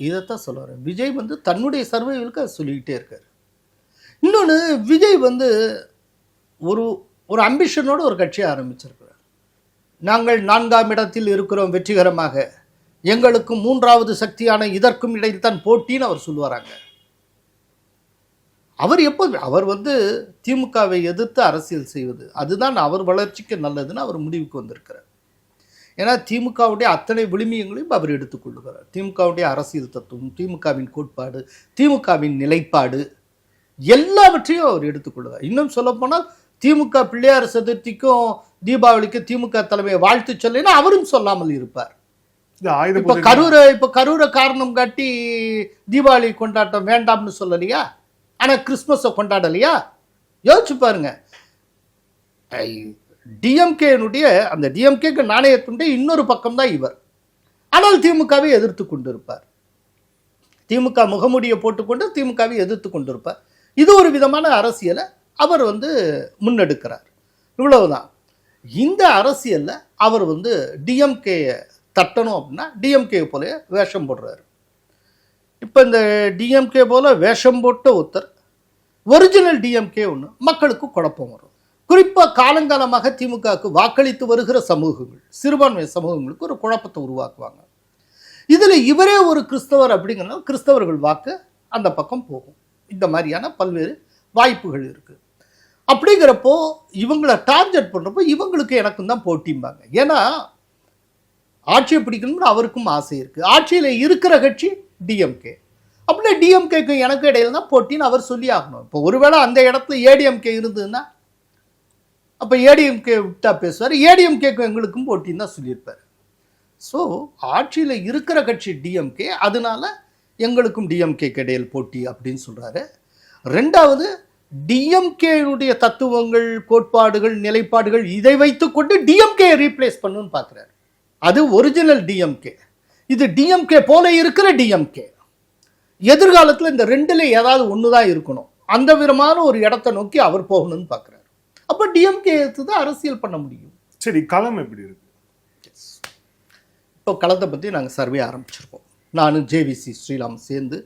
இதைத்தான் சொல்லுவார். விஜய் வந்து தன்னுடைய சர்வைவலுக்கு அதை சொல்லிக்கிட்டே இருக்காரு. இன்னொன்று, விஜய் வந்து ஒரு அம்பிஷனோட ஒரு கட்சியை ஆரம்பிச்சிருக்கிறார். நாங்கள் 4ஆம் இடத்தில் இருக்கிறோம் வெற்றிகரமாக, எங்களுக்கும் 3வது சக்தியான இதற்கும் இடையில் தான் போட்டின்னு அவர் சொல்லுவாராங்க. அவர் வந்து திமுகவை எதிர்த்து அரசியல் செய்வது அதுதான் அவர் வளர்ச்சிக்கு நல்லதுன்னு அவர் முடிவுக்கு வந்திருக்கிறார். ஏன்னா திமுகவுடைய அத்தனை விழுமியங்களையும் அவர் எடுத்துக்கொள்ளுகிறார். திமுகவுடைய அரசியல் தத்துவம், திமுகவின் கோட்பாடு, திமுகவின் நிலைப்பாடு எல்லாவற்றையும் அவர் எடுத்துக்கொள்ளுகிறார். இன்னும் சொல்லப்போனால் திமுக பிள்ளையார் சதுர்த்திக்கும் தீபாவளிக்கு திமுக தலைமையை வாழ்த்து சொல்லினா அவரும் சொல்லாமல் இருப்பார். இப்ப கரூரை காரணம் காட்டி தீபாவளி கொண்டாட்டம் வேண்டாம்னு சொல்லலையா? ஆனா கிறிஸ்துமஸை கொண்டாடலையா? யோசிச்சு பாருங்க, டிஎம்கேனுடைய அந்த டிஎம்கேக்கு நாணயத்துடைய இன்னொரு பக்கம் தான் இவர். ஆனால் திமுகவை எதிர்த்து கொண்டிருப்பார். திமுக முகமூடியை போட்டுக்கொண்டு திமுகவை எதிர்த்து கொண்டிருப்பார். இது ஒரு விதமான அரசியலை அவர் முன்னெடுக்கிறார். இவ்வளவுதான். இந்த அரசியலில் அவர் டிஎம்கே தட்டணும் அப்படின்னா டிஎம்கே போல வேஷம் போடுறாரு. இப்போ இந்த டிஎம்கே போல வேஷம் போட்ட ஒருத்தர் ஒரிஜினல் டிஎம்கே ஒன்று மக்களுக்கு குழப்பம் வரும். குறிப்பாக காலங்காலமாக திமுகவுக்கு வாக்களித்து வருகிற சமூகங்கள், சிறுபான்மை சமூகங்களுக்கு ஒரு குழப்பத்தை உருவாக்குவாங்க. இதில் இவரே ஒரு கிறிஸ்தவர் அப்படிங்கிறனால கிறிஸ்தவர்கள் வாக்கு அந்த பக்கம் போகும். இந்த மாதிரியான பல்வேறு வாய்ப்புகள் இருக்குது. அப்படிங்கிறப்போ இவங்களை டார்கெட் பண்ணுறப்போ இவங்களுக்கு எனக்கும் தான் போட்டிம்பாங்க. ஏன்னா ஆட்சியை பிடிக்கணும்னு அவருக்கும் ஆசை இருக்குது. ஆட்சியில் இருக்கிற கட்சி டிஎம்கே. அப்படின்னா டிஎம்கேக்கும் எனக்கு இடையில தான் போட்டின்னு அவர் சொல்லி ஆகணும். இப்போ ஒருவேளை அந்த இடத்துல ஏடிஎம்கே இருந்ததுன்னா அப்போ ஏடிஎம்கே விட்டா பேசுவார், ஏடிஎம்கேக்கும் எங்களுக்கும் போட்டின்னு தான் சொல்லியிருப்பார். ஸோ ஆட்சியில் இருக்கிற கட்சி டிஎம்கே, அதனால எங்களுக்கும் டிஎம்கேக்கு இடையில் போட்டி அப்படின்னு சொல்கிறாரு. ரெண்டாவது, டிஎம்கேனுடைய தத்துவங்கள், கோட்பாடுகள், நிலைப்பாடுகள் இதை வைத்துக்கொண்டு டிஎம்கே ரீப்ளேஸ் பண்ணுன்னு பார்க்குறாரு. அது ஒரிஜினல் டிஎம்கே, இது டிஎம்கே போல இருக்கிற டிஎம்கே. எதிர்காலத்தில் இந்த ரெண்டில் ஏதாவது ஒன்று தான் இருக்கணும். அந்த விதமான ஒரு இடத்தை நோக்கி அவர் போகணும்னு பார்க்குறாரு. அப்போ டிஎம்கே எடுத்து தான் அரசியல் பண்ண முடியும்.
சரி, களம் எப்படி இருக்கு?
இப்போ களத்தை பற்றி நாங்கள் சர்வே ஆரம்பிச்சிருக்கோம். நானும் ஜேவிசி ஸ்ரீராம் சேர்ந்து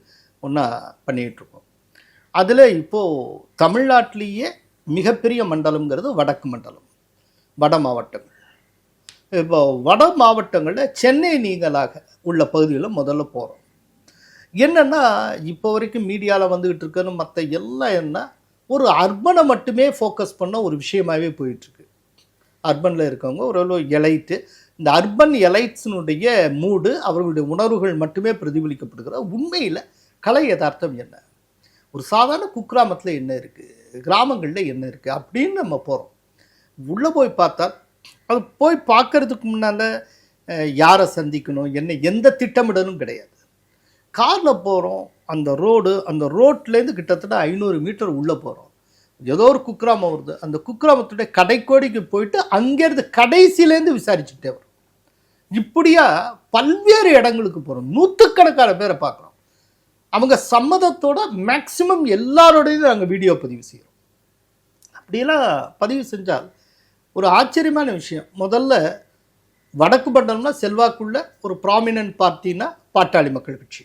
ஒன்றா பண்ணிகிட்ருக்கோம். அதில் இப்போது தமிழ்நாட்டிலேயே மிகப்பெரிய மண்டலம்ங்கிறது வடக்கு மண்டலம், வட மாவட்டங்கள். இப்போ வட மாவட்டங்களில் சென்னை நீங்களாக உள்ள பகுதியில் முதல்ல போகிறோம். என்னென்னா இப்போ வரைக்கும் மீடியாவில் வந்துக்கிட்டு இருக்குன்னு மற்ற எல்லாம் என்ன ஒரு அர்பனை மட்டுமே ஃபோக்கஸ் பண்ண ஒரு விஷயமாகவே போயிட்டுருக்கு. அர்பனில் இருக்கவங்க ஒரு எலைட்டு, இந்த அர்பன் எலைட்ஸினுடைய மூடு, அவர்களுடைய உணர்வுகள் மட்டுமே பிரதிபலிக்கப்படுகிற உண்மையில் கலை யதார்த்தம் என்ன, ஒரு சாதாரண குக்கிராமத்தில் என்ன இருக்குது, கிராமங்களில் என்ன இருக்குது அப்படின்னு நம்ம போகிறோம். உள்ளே போய் பார்த்தால் அது போய் பார்க்கறதுக்கு முன்னால் யாரை சந்திக்கணும், என்ன எந்த திட்டமிடலும் கிடையாது. காரில் போகிறோம், அந்த ரோட்லேருந்து கிட்டத்தட்ட 500 மீட்டர் உள்ளே போகிறோம். ஏதோ ஒரு குக்கிராமம் வருது, அந்த குக்கிராமத்துடைய கடைக்கோடிக்கு போயிட்டு அங்கேருந்து கடைசியிலேருந்து விசாரிச்சுக்கிட்டே வரும். இப்படியா பல்வேறு இடங்களுக்கு போகிறோம், நூற்றுக்கணக்கான பேரை பார்க்குறோம். அவங்க சம்மதத்தோட மேக்சிமம் எல்லாரோடையும் நாங்கள் வீடியோ பதிவு செய்கிறோம். அப்படியெல்லாம் பதிவு செஞ்சால் ஒரு ஆச்சரியமான விஷயம். முதல்ல வடக்கு மண்டலம்னா செல்வாக்குள்ள ஒரு ப்ராமினன்ட் பார்ட்டினா பாட்டாளி மக்கள் கட்சி.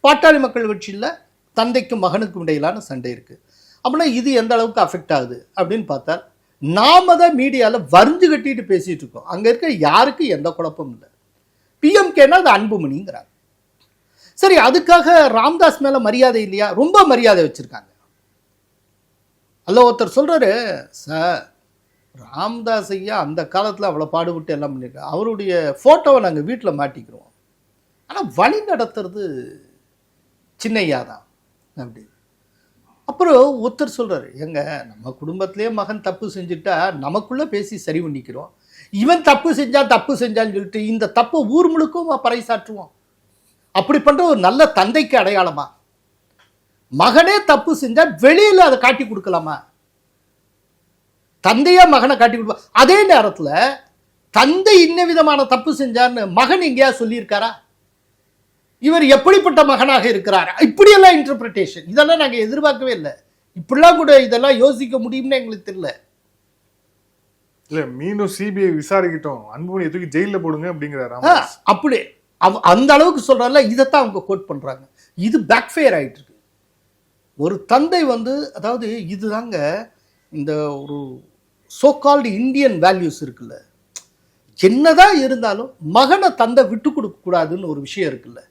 பாட்டாளி மக்கள் கட்சியில் தந்தைக்கும் மகனுக்கும் இடையிலான சண்டை இருக்குது. அப்படின்னா இது எந்த அளவுக்கு அஃபெக்ட் ஆகுது அப்படின்னு பார்த்தா நாம தான் மீடியாவில் வரிஞ்சு கட்டிட்டு பேசிகிட்டு இருக்கோம். அங்கே இருக்க யாருக்கும் எந்த குழப்பமும் இல்லை. பிஎம்கேனா அது அன்புமணிங்கிறாங்க. சரி, அதுக்காக ராம்தாஸ் மேலே மரியாதை இல்லையா? ரொம்ப மரியாதை வச்சுருக்காங்க. அல்ல ஒருத்தர் சொல்கிறாரு, சார் ராம்தாஸ் ஐயா அந்த காலத்தில் அவ்வளோ பாடுபட்டு எல்லாம் பண்ணியிருக்காங்க, அவருடைய ஃபோட்டோவை நாங்கள் வீட்டில் மாட்டிக்கிறோம், ஆனால் வழி நடத்துறது சின்னையா தான் அப்படி. அப்புறம் ஒருத்தர் சொல்கிறாரு, எங்க நம்ம குடும்பத்திலே மகன் தப்பு செஞ்சுட்டா நமக்குள்ளே பேசி சரி பண்ணிக்கிறோம், இவன் தப்பு செஞ்சான்னு சொல்லிட்டு இந்த தப்பை ஊர் முழுக்கவும் பறைசாற்றுவோம். அப்படி பண்ணுற ஒரு நல்ல தந்தைக்கு அடையாளமா? மகனே தப்பு செஞ்சால் வெளியில் அதை காட்டி கொடுக்கலாமா? தந்தையா மகனை காட்டி கொடுப்பா. அதே நேரத்தில் தந்தை இன்ன விதமான தப்பு செஞ்சார்னு மகன் எங்கேயா சொல்லியிருக்காரா? இவர் எப்படிப்பட்ட மகனாக இருக்கிறார்? இப்படியெல்லாம் இன்டர்பிரிட்டேஷன், இதெல்லாம் நாங்கள் எதிர்பார்க்கவே இல்லை. இப்படிலாம் கூட இதெல்லாம் யோசிக்க முடியும்னு எங்களுக்கு தெரியல.
இல்லை, மீண்டும் சிபிஐ விசாரிக்கிட்டோம், அன்புமணி தூக்கி ஜெயிலில் போடுங்க அப்படிங்கிறாரு.
அப்படி அந்த அளவுக்கு சொல்கிறால, இதைத்தான் அவங்க கோட் பண்ணுறாங்க. இது பேக்ஃபயர் ஆகிட்டு இருக்கு. ஒரு தந்தை அதாவது இதுதாங்க இந்த ஒரு சோகால்டு இந்தியன் வேல்யூஸ் இருக்குல்ல, என்னதான் இருந்தாலும் மகனை தந்தை விட்டு கொடுக்க கூடாதுன்னு ஒரு விஷயம் இருக்குல்ல.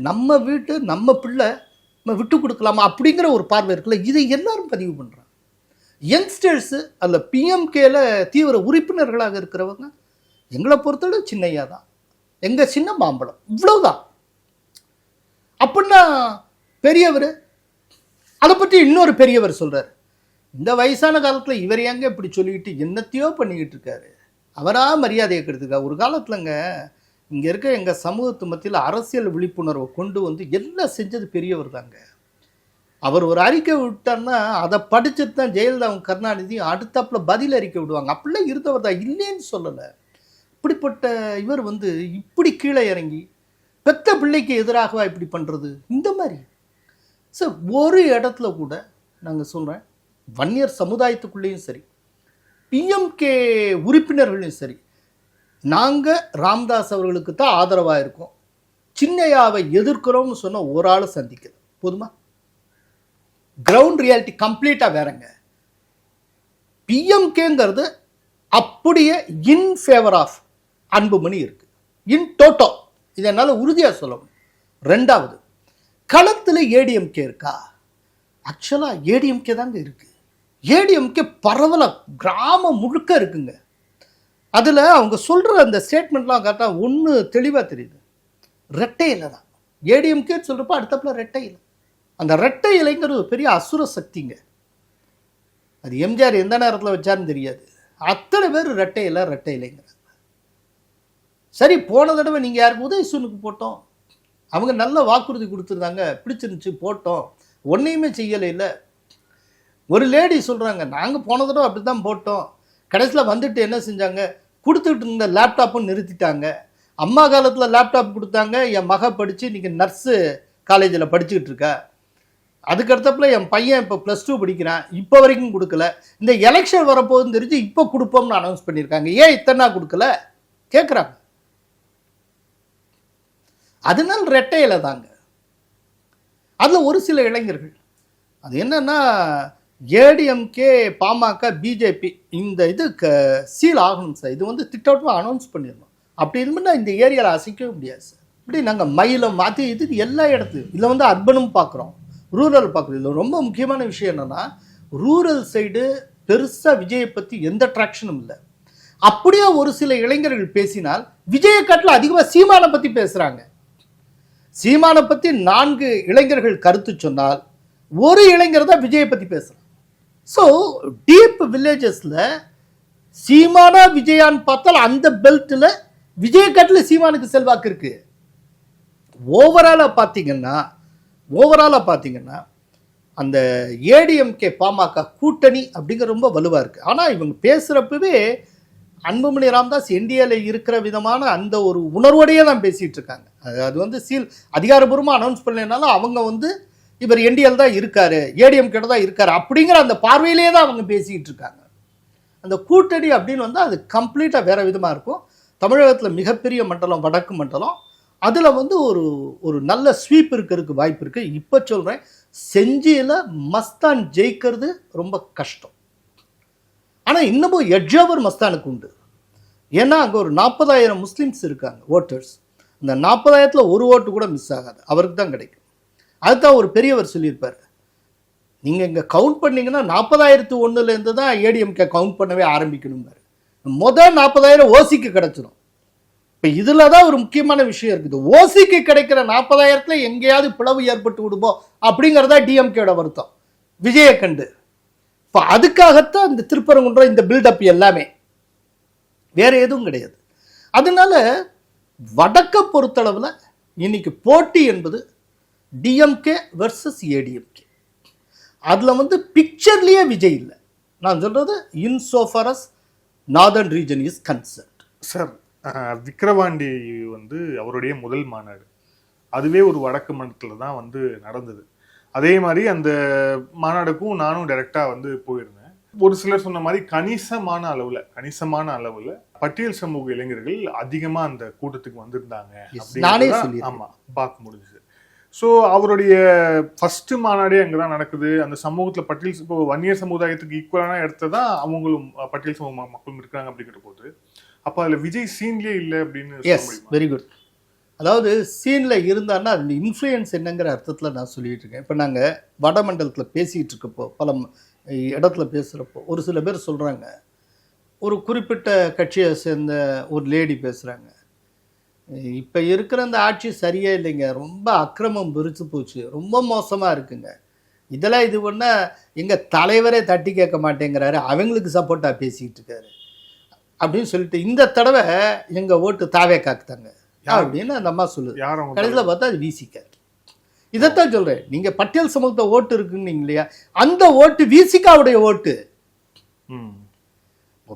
நம்ம வீட்டு நம்ம பிள்ளை நம்ம விட்டு கொடுக்கலாமா அப்படிங்கிற ஒரு பார்வை இருக்குல்ல, இதை எல்லாரும் பதிவு பண்ணுறாங்க. யங்ஸ்டர்ஸு அதில் பிஎம்கேல தீவிர உறுப்பினர்களாக இருக்கிறவங்க எங்களை பொறுத்தவரை சின்னையா தான், எங்கள் சின்ன மாம்பழம், இவ்வளவுதான். அப்படின்னா பெரியவர் அதை பற்றி இன்னொரு பெரியவர் சொல்கிறார், இந்த வயசான காலத்தில் இவர் எங்க இப்படி சொல்லிக்கிட்டு என்னத்தையோ பண்ணிக்கிட்டு இருக்காரு, அவராக மரியாதையை கெடுத்துக்கா. ஒரு காலத்துலங்க இங்கே இருக்க எங்கள் சமூகத்து மத்தியில் அரசியல் விழிப்புணர்வை கொண்டு எல்லாம் செஞ்சது பெரியவர் தாங்க. அவர் ஒரு அறிக்கை விட்டார்னா அதை படிச்சுட்டு தான் ஜெயலலிதாவும் கருணாநிதியும் அடுத்தாப்புல பதில் அறிக்கை விடுவாங்க. அப்படிலாம் இருந்தவர் தான், இல்லைன்னு சொல்லலை. இப்படிப்பட்ட இவர் வந்து இப்படி கீழே இறங்கி பெத்த பிள்ளைக்கு எதிராகவா இப்படி பண்ணுறது? இந்த மாதிரி சார் ஒரு இடத்துல கூட நாங்கள் சொல்கிறேன், வன்னியர் சமுதாயத்துக்குள்ளேயும் சரி, பிஎம்கே உறுப்பினர்களையும் சரி, நாங்கள் ராம்தாஸ் அவர்களுக்கு தான் ஆதரவாக இருக்கோம், சின்னையாவை எதிர்க்கிறோம்னு சொன்ன ஒரு ஆள் சந்திக்கிறது போதுமா? கிரவுண்ட் ரியாலிட்டி கம்ப்ளீட்டாக வேறங்க. பிஎம்கேங்கிறது அப்படியே இன் ஃபேவர் ஆஃப் அன்புமணி இருக்கு, இன் டோட்டோ. இதை என்னால் உறுதியாக சொல்லணும். ரெண்டாவது, களத்தில் ஏடிஎம்கே இருக்கா? ஆக்சுவலாக ஏடிஎம்கே தாங்க இருக்கு. ஏடிஎம்கே பரவலாக கிராமம் முழுக்க இருக்குங்க. அதில் அவங்க சொல்கிற அந்த ஸ்டேட்மெண்ட்லாம் கரெக்டாக ஒன்று தெளிவாக தெரியுது, ரெட்டை இலை தான். ஏடிஎம்கேன்னு சொல்கிறப்ப அடுத்தப்பல ரெட்டை இலை. அந்த ரெட்டை இலைங்கிறது ஒரு பெரிய அசுர சக்திங்க. அது எம்ஜிஆர் எந்த நேரத்தில் வச்சாருன்னு தெரியாது, அத்தனை பேர் ரெட்டை இலைங்கிறாங்க. சரி, போன தடவை நீங்கள் யாருக்கு உதயசூனுக்கு போட்டோம், அவங்க நல்ல வாக்குறுதி கொடுத்துருந்தாங்க, பிடிச்சிருந்துச்சு போட்டோம், ஒன்றையுமே செய்யலை. இல்லை, ஒரு லேடி சொல்கிறாங்க, நாங்கள் போன தடவை அப்படி தான் போட்டோம், கடைசியில் வந்துட்டு என்ன செஞ்சாங்க, கொடுத்துட்டு இருந்த லேப்டாப்பும் நிறுத்திட்டாங்க. அம்மா காலத்தில் லேப்டாப் கொடுத்தாங்க, என் மக படித்து இன்றைக்கி நர்ஸு காலேஜில் படிச்சுக்கிட்டு இருக்கா. அதுக்கடுத்தப்பில் என் பையன் இப்போ +2 படிக்கிறான், இப்போ வரைக்கும் கொடுக்கல. இந்த எலெக்ஷன் வரப்போகுதுன்னு தெரிஞ்சு இப்போ கொடுப்போம்னு அனௌன்ஸ் பண்ணியிருக்காங்க, ஏன் இத்தனை நாள் கொடுக்கல கேட்குறாங்க. அதனால் ரெட்டையில தாங்க. அதில் ஒரு சில இளைஞர்கள் அது என்னன்னா, ஏடிஎம்கே, பாமக, பிஜேபி இந்த இது சீல் ஆகணும் சார், இது வந்து திட்டவட்டமாக அனௌன்ஸ் பண்ணிடணும். அப்படி இருந்துன்னா இந்த ஏரியாவில் அசைக்கவே முடியாது சார். இப்படி நாங்கள் மயிலம் அது இது எல்லா இடத்துலையும் இதில் வந்து அர்பனும் பார்க்குறோம், ரூரல் பார்க்குறோம். இதில் ரொம்ப முக்கியமான விஷயம் என்னென்னா, ரூரல் சைடு பெருசாக விஜயை பற்றி எந்த ட்ராக்ஷனும் இல்லை. அப்படியே ஒரு சில இளைஞர்கள் பேசினால் விஜயை காட்டில் அதிகமாக சீமானை பற்றி பேசுகிறாங்க. சீமானை பற்றி 4 இளைஞர்கள் கருத்து சொன்னால் ஒரு இளைஞர் தான் விஜயை பற்றி பேசுகிறான். ஸோ டீப் வில்லேஜஸில் சீமானா விஜயான்னு பார்த்தால் அந்த பெல்ட்டில் விஜயை காட்டில் சீமானுக்கு செல்வாக்கு இருக்கு. ஓவராலாக பார்த்தீங்கன்னா அந்த ஏடிஎம்கே பாமக கூட்டணி அப்படிங்கிற ரொம்ப வலுவாக இருக்குது. ஆனால் இவங்க பேசுகிறப்பவே அன்புமணி ராமதாஸ் என்டிஏல இருக்கிற விதமான அந்த ஒரு உணர்வோடையே தான் பேசிகிட்டு இருக்காங்க. அது வந்து சீல் அதிகாரபூர்வமாக அனௌன்ஸ் பண்ணலனாலும் அவங்க வந்து இவர் என்டிஏல தான் இருக்காரு, ஏடிஎம்கே தான் இருக்காரு அப்படிங்கிற அந்த பார்வையிலே தான் அவங்க பேசிக்கிட்டு இருக்காங்க. அந்த கூட்டணி அப்படின்னு வந்து அது கம்ப்ளீட்டாக வேறு விதமாக இருக்கும். தமிழகத்தில் மிகப்பெரிய மண்டலம் வடக்கு மண்டலம், அதில் வந்து ஒரு நல்ல ஸ்வீப் இருக்கிறதுக்கு வாய்ப்பு இருக்குது. இப்போ சொல்கிறேன், செஞ்சியில் மஸ்தான் ஜெயிக்கிறது ரொம்ப கஷ்டம். ஆனால் இன்னமும் எட்ஜவர் மஸ்தானுக்கு உண்டு. ஏன்னா அங்கே ஒரு 40,000 முஸ்லீம்ஸ் இருக்காங்க ஓட்டர்ஸ். அந்த 40,000ல் ஒரு ஓட்டு கூட மிஸ் ஆகாது, அவருக்கு தான் கிடைக்கும். அதுதான் ஒரு பெரியவர் சொல்லியிருப்பார், நீங்கள் இங்கே கவுண்ட் பண்ணிங்கன்னா 40,001 தான் ஏடிஎம்கே கவுண்ட் பண்ணவே ஆரம்பிக்கணும்பாரு. முதல் 40,000 ஓசிக்கு கிடைச்சிடும். இப்போ இதில் தான் ஒரு முக்கியமான விஷயம் இருக்குது. ஓசிக்கு கிடைக்கிற 40,000ல் எங்கேயாவது பிளவு ஏற்பட்டு விடுவோம் அப்படிங்கிறதா டிஎம்கேட வருத்தம் விஜயை கண்டு. இப்போ அதுக்காகத்தான் இந்த திருப்பரங்குன்றம் இந்த பில்டப் எல்லாமே, வேற எதுவும் கிடையாது. அதனால வடக்க பொறுத்தளவில் இன்னைக்கு போட்டி என்பது டிஎம்கே வெர்சஸ் ஏடிஎம்கே. அதில் வந்து பிக்சர்லேயே விஜய் இல்லை. நான் சொல்றது insofar as northern region is concerned.
Sir, Vikravandi வந்து அவருடைய முதல் மாநாடு, அதுவே ஒரு வடக்கு மண்டலத்தில் தான் வந்து நடந்தது. அதே மாதிரி அந்த மாநாடுக்கும் நானும் டைரெக்டாக வந்து போயிருந்தேன். ஒரு சிலர் சொன்ன மாதிரி கணிசமான அளவில் பட்டியல் சமூக இளைஞர்கள் அதிகமாக அந்த கூட்டத்துக்கு வந்திருந்தாங்க அப்படின்னு ஆமாம் பார்க்க முடிஞ்சுது. ஸோ அவருடைய ஃபர்ஸ்ட் மாநாடே அங்கே தான் நடக்குது. அந்த சமூகத்தில் பட்டியல் இப்போ வன்னியர் சமுதாயத்துக்கு ஈக்குவலான இடத்த தான் அவங்களும் பட்டியல் சமூக மக்களும் இருக்கிறாங்க அப்படிங்கிற போது, அப்போ அதில் விஜய் சீன்லேயே இல்லை அப்படின்னு.
Yes, very good. அதாவது சீனில் இருந்தான்னா அது இன்ஃப்ளூயன்ஸ் என்னங்கிற அர்த்தத்தில் நான் சொல்லிகிட்டு இருக்கேன். இப்போ நாங்கள் வடமண்டலத்தில் பேசிகிட்டு இருக்கப்போ, பல இடத்துல பேசுகிறப்போ ஒரு சில பேர் சொல்கிறாங்க, ஒரு குறிப்பிட்ட கட்சியை சேர்ந்த ஒரு லேடி பேசுகிறாங்க, இப்போ இருக்கிற அந்த ஆட்சி சரியே இல்லைங்க, ரொம்ப அக்கிரமம் விரிச்சு போச்சு, ரொம்ப மோசமாக இருக்குங்க, இதெல்லாம் இது பண்ணால் எங்கள் தலைவரே தட்டி கேட்க மாட்டேங்கிறாரு, அவங்களுக்கு சப்போர்ட்டாக பேசிக்கிட்டு இருக்காரு அப்படின்னு சொல்லிட்டு இந்த தடவை எங்கள் ஓட்டு தாவே காக்குதாங்க அப்படின்னு அந்த அம்மா சொல்லுது. கடைசியில் பார்த்தா அது விசிக்காரு. இதைத்தான் சொல்றேன். நீங்க பட்டியல் சமூகத்தை ஓட்டு இருக்குன்னு இல்லையா, அந்த ஓட்டு விசிகாவுடைய ஓட்டு.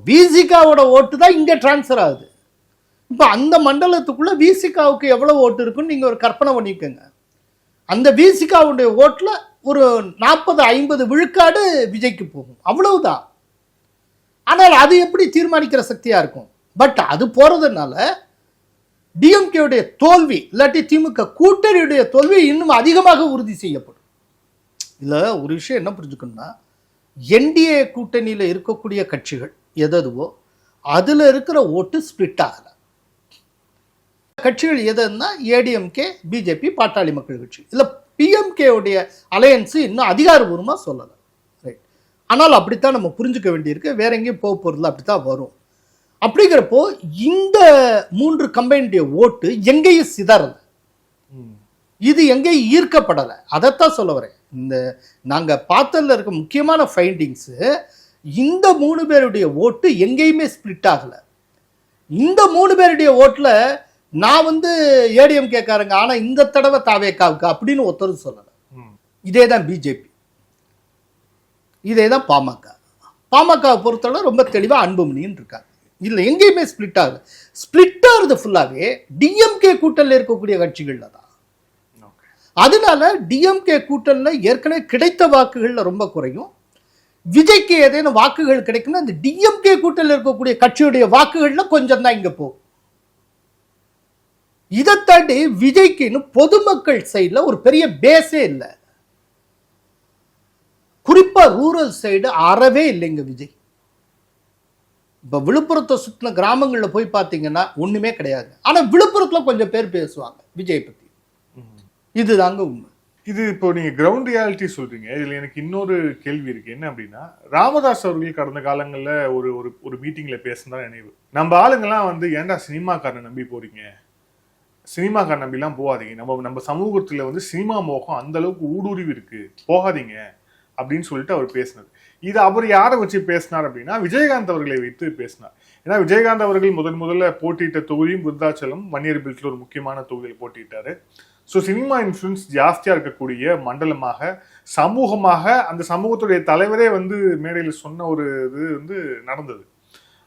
விசிகாவோட ஓட்டு தான் இங்க டிரான்ஸ்ஃபர் ஆகுது. இப்ப அந்த மண்டலத்துக்குள்ள விசிகாவுக்கு எவ்வளவு ஓட்டு இருக்குன்னு நீங்க ஒரு கற்பனை பண்ணிக்கோங்க. அந்த விசிகாவுடைய ஓட்டுல ஒரு 40-50 விழுக்காடு விஜய்க்கு போகும், அவ்வளவுதான். ஆனால் அது எப்படி தீர்மானிக்கிற சக்தியா இருக்கும்? பட் அது போறதுனால டிஎம்கேவுடைய தோல்வி இல்லாட்டி திமுக கூட்டணியுடைய தோல்வி இன்னும் அதிகமாக உறுதி செய்யப்படும். இல்ல ஒரு விஷயம் என்ன புரிஞ்சுக்கணும்னா, என்டிஏ கூட்டணியில இருக்கக்கூடிய கட்சிகள் எதுவோ அதுல இருக்கிற ஓட்டு ஸ்பிளிட் ஆகல. கட்சிகள் எதுன்னா ஏடிஎம்கே, பிஜேபி, பாட்டாளி மக்கள் கட்சி. இல்ல பிஎம்கே உடைய அலையன்ஸ் இன்னும் அதிகாரபூர்வமா சொல்லலை. ரைட். ஆனால் அப்படித்தான் நம்ம புரிஞ்சுக்க வேண்டியிருக்கு. வேற எங்கேயும் போக போறதுல அப்படித்தான் வரும். அப்படிங்கிறப்போ இந்த 3 கம்பைனுடைய ஓட்டு எங்கேயும் சிதறல, இது எங்கேயும் ஈர்க்கப்படலை. அதைத்தான் சொல்ல வரேன். இந்த நாங்க பார்த்ததுல இருக்க முக்கியமான ஃபைண்டிங்ஸ், இந்த 3 பேருடைய ஓட்டு எங்கேயுமே ஸ்பிளிட் ஆகல. இந்த 3 பேருடைய ஓட்டுல நான் ஏடிஎம் கேட்காருங்க, ஆனா இந்த தடவை தாவேக்காவுக்கு அப்படின்னு ஒருத்தரும் சொல்லல. இதே தான் பிஜேபி, இதே தான் பாமகவை பொறுத்தவரை ரொம்ப தெளிவா அன்புமணின்னு இருக்காங்க. இதுல எங்கேயுமே ஸ்பிளிட் ஆகுது. ஸ்பிளிட் ஆகுது ஃபுல்லாவே டிஎம்கே கூட்டணியில் இருக்கக்கூடிய கட்சிகள்ல தான். அதனால டிஎம்கே கூட்டணியில் ஏற்கனவே கிடைத்த வாக்குகள்ல ரொம்ப குறையும். விஜய்க்கு ஏதேனும் வாக்குகள் கிடைக்குன்னா அந்த டிஎம்கே கூட்டணியில் இருக்கக்கூடிய கட்சியுடைய வாக்குகள்ல கொஞ்சம் தான் இங்க போகும். இதை தாண்டி விஜய்க்கு இன்னும் பொதுமக்கள் சைட்ல ஒரு பெரிய பேஸே இல்லை. குறிப்பா ரூரல் சைடு அறவே இல்லைங்க விஜய். இப்ப விழுப்புரத்தை சுத்தின கிராமங்கள்ல போய் பார்த்தீங்கன்னா ஒண்ணுமே கிடையாது. ஆனா விழுப்புரத்துல கொஞ்சம் பேர் பேசுவாங்க விஜய் பத்தி. இதுதாங்க உண்மை.
இது இப்போ நீங்க கிரவுண்ட் ரியாலிட்டி சொல்றீங்க. இதுல எனக்கு இன்னொரு கேள்வி இருக்கு. என்ன அப்படின்னா, ராமதாஸ் அவர்கள் கடந்த காலங்கள்ல ஒரு மீட்டிங்ல பேசினா நினைவு, நம்ம ஆளுங்கெல்லாம் ஏன்டா சினிமாக்காரனை நம்பி போறீங்க, சினிமாக்காரன் நம்பிலாம் போகாதீங்க, நம்ம சமூகத்துல சினிமா மோகம் அந்த அளவுக்கு ஊடுருவி இருக்கு, போகாதீங்க அப்படின்னு சொல்லிட்டு அவர் பேசினார். இது அவர் யாரை வச்சு பேசினார் அப்படின்னா, விஜயகாந்த் அவர்களை வைத்து பேசினார். ஏன்னா விஜயகாந்த் அவர்கள் முதல்ல போட்டியிட்ட தொகுதியும் விருத்தாச்சலம், வன்னியர் பெல்ட்ல ஒரு முக்கியமான தொகுதியில் போட்டியிட்டாரு. ஸோ சினிமா இன்ஃப்ளூயன்ஸ் ஜாஸ்தியா இருக்கக்கூடிய மண்டலமாக, சமூகமாக அந்த சமூகத்துடைய தலைவரே மேடையில் சொன்ன ஒரு இது நடந்தது.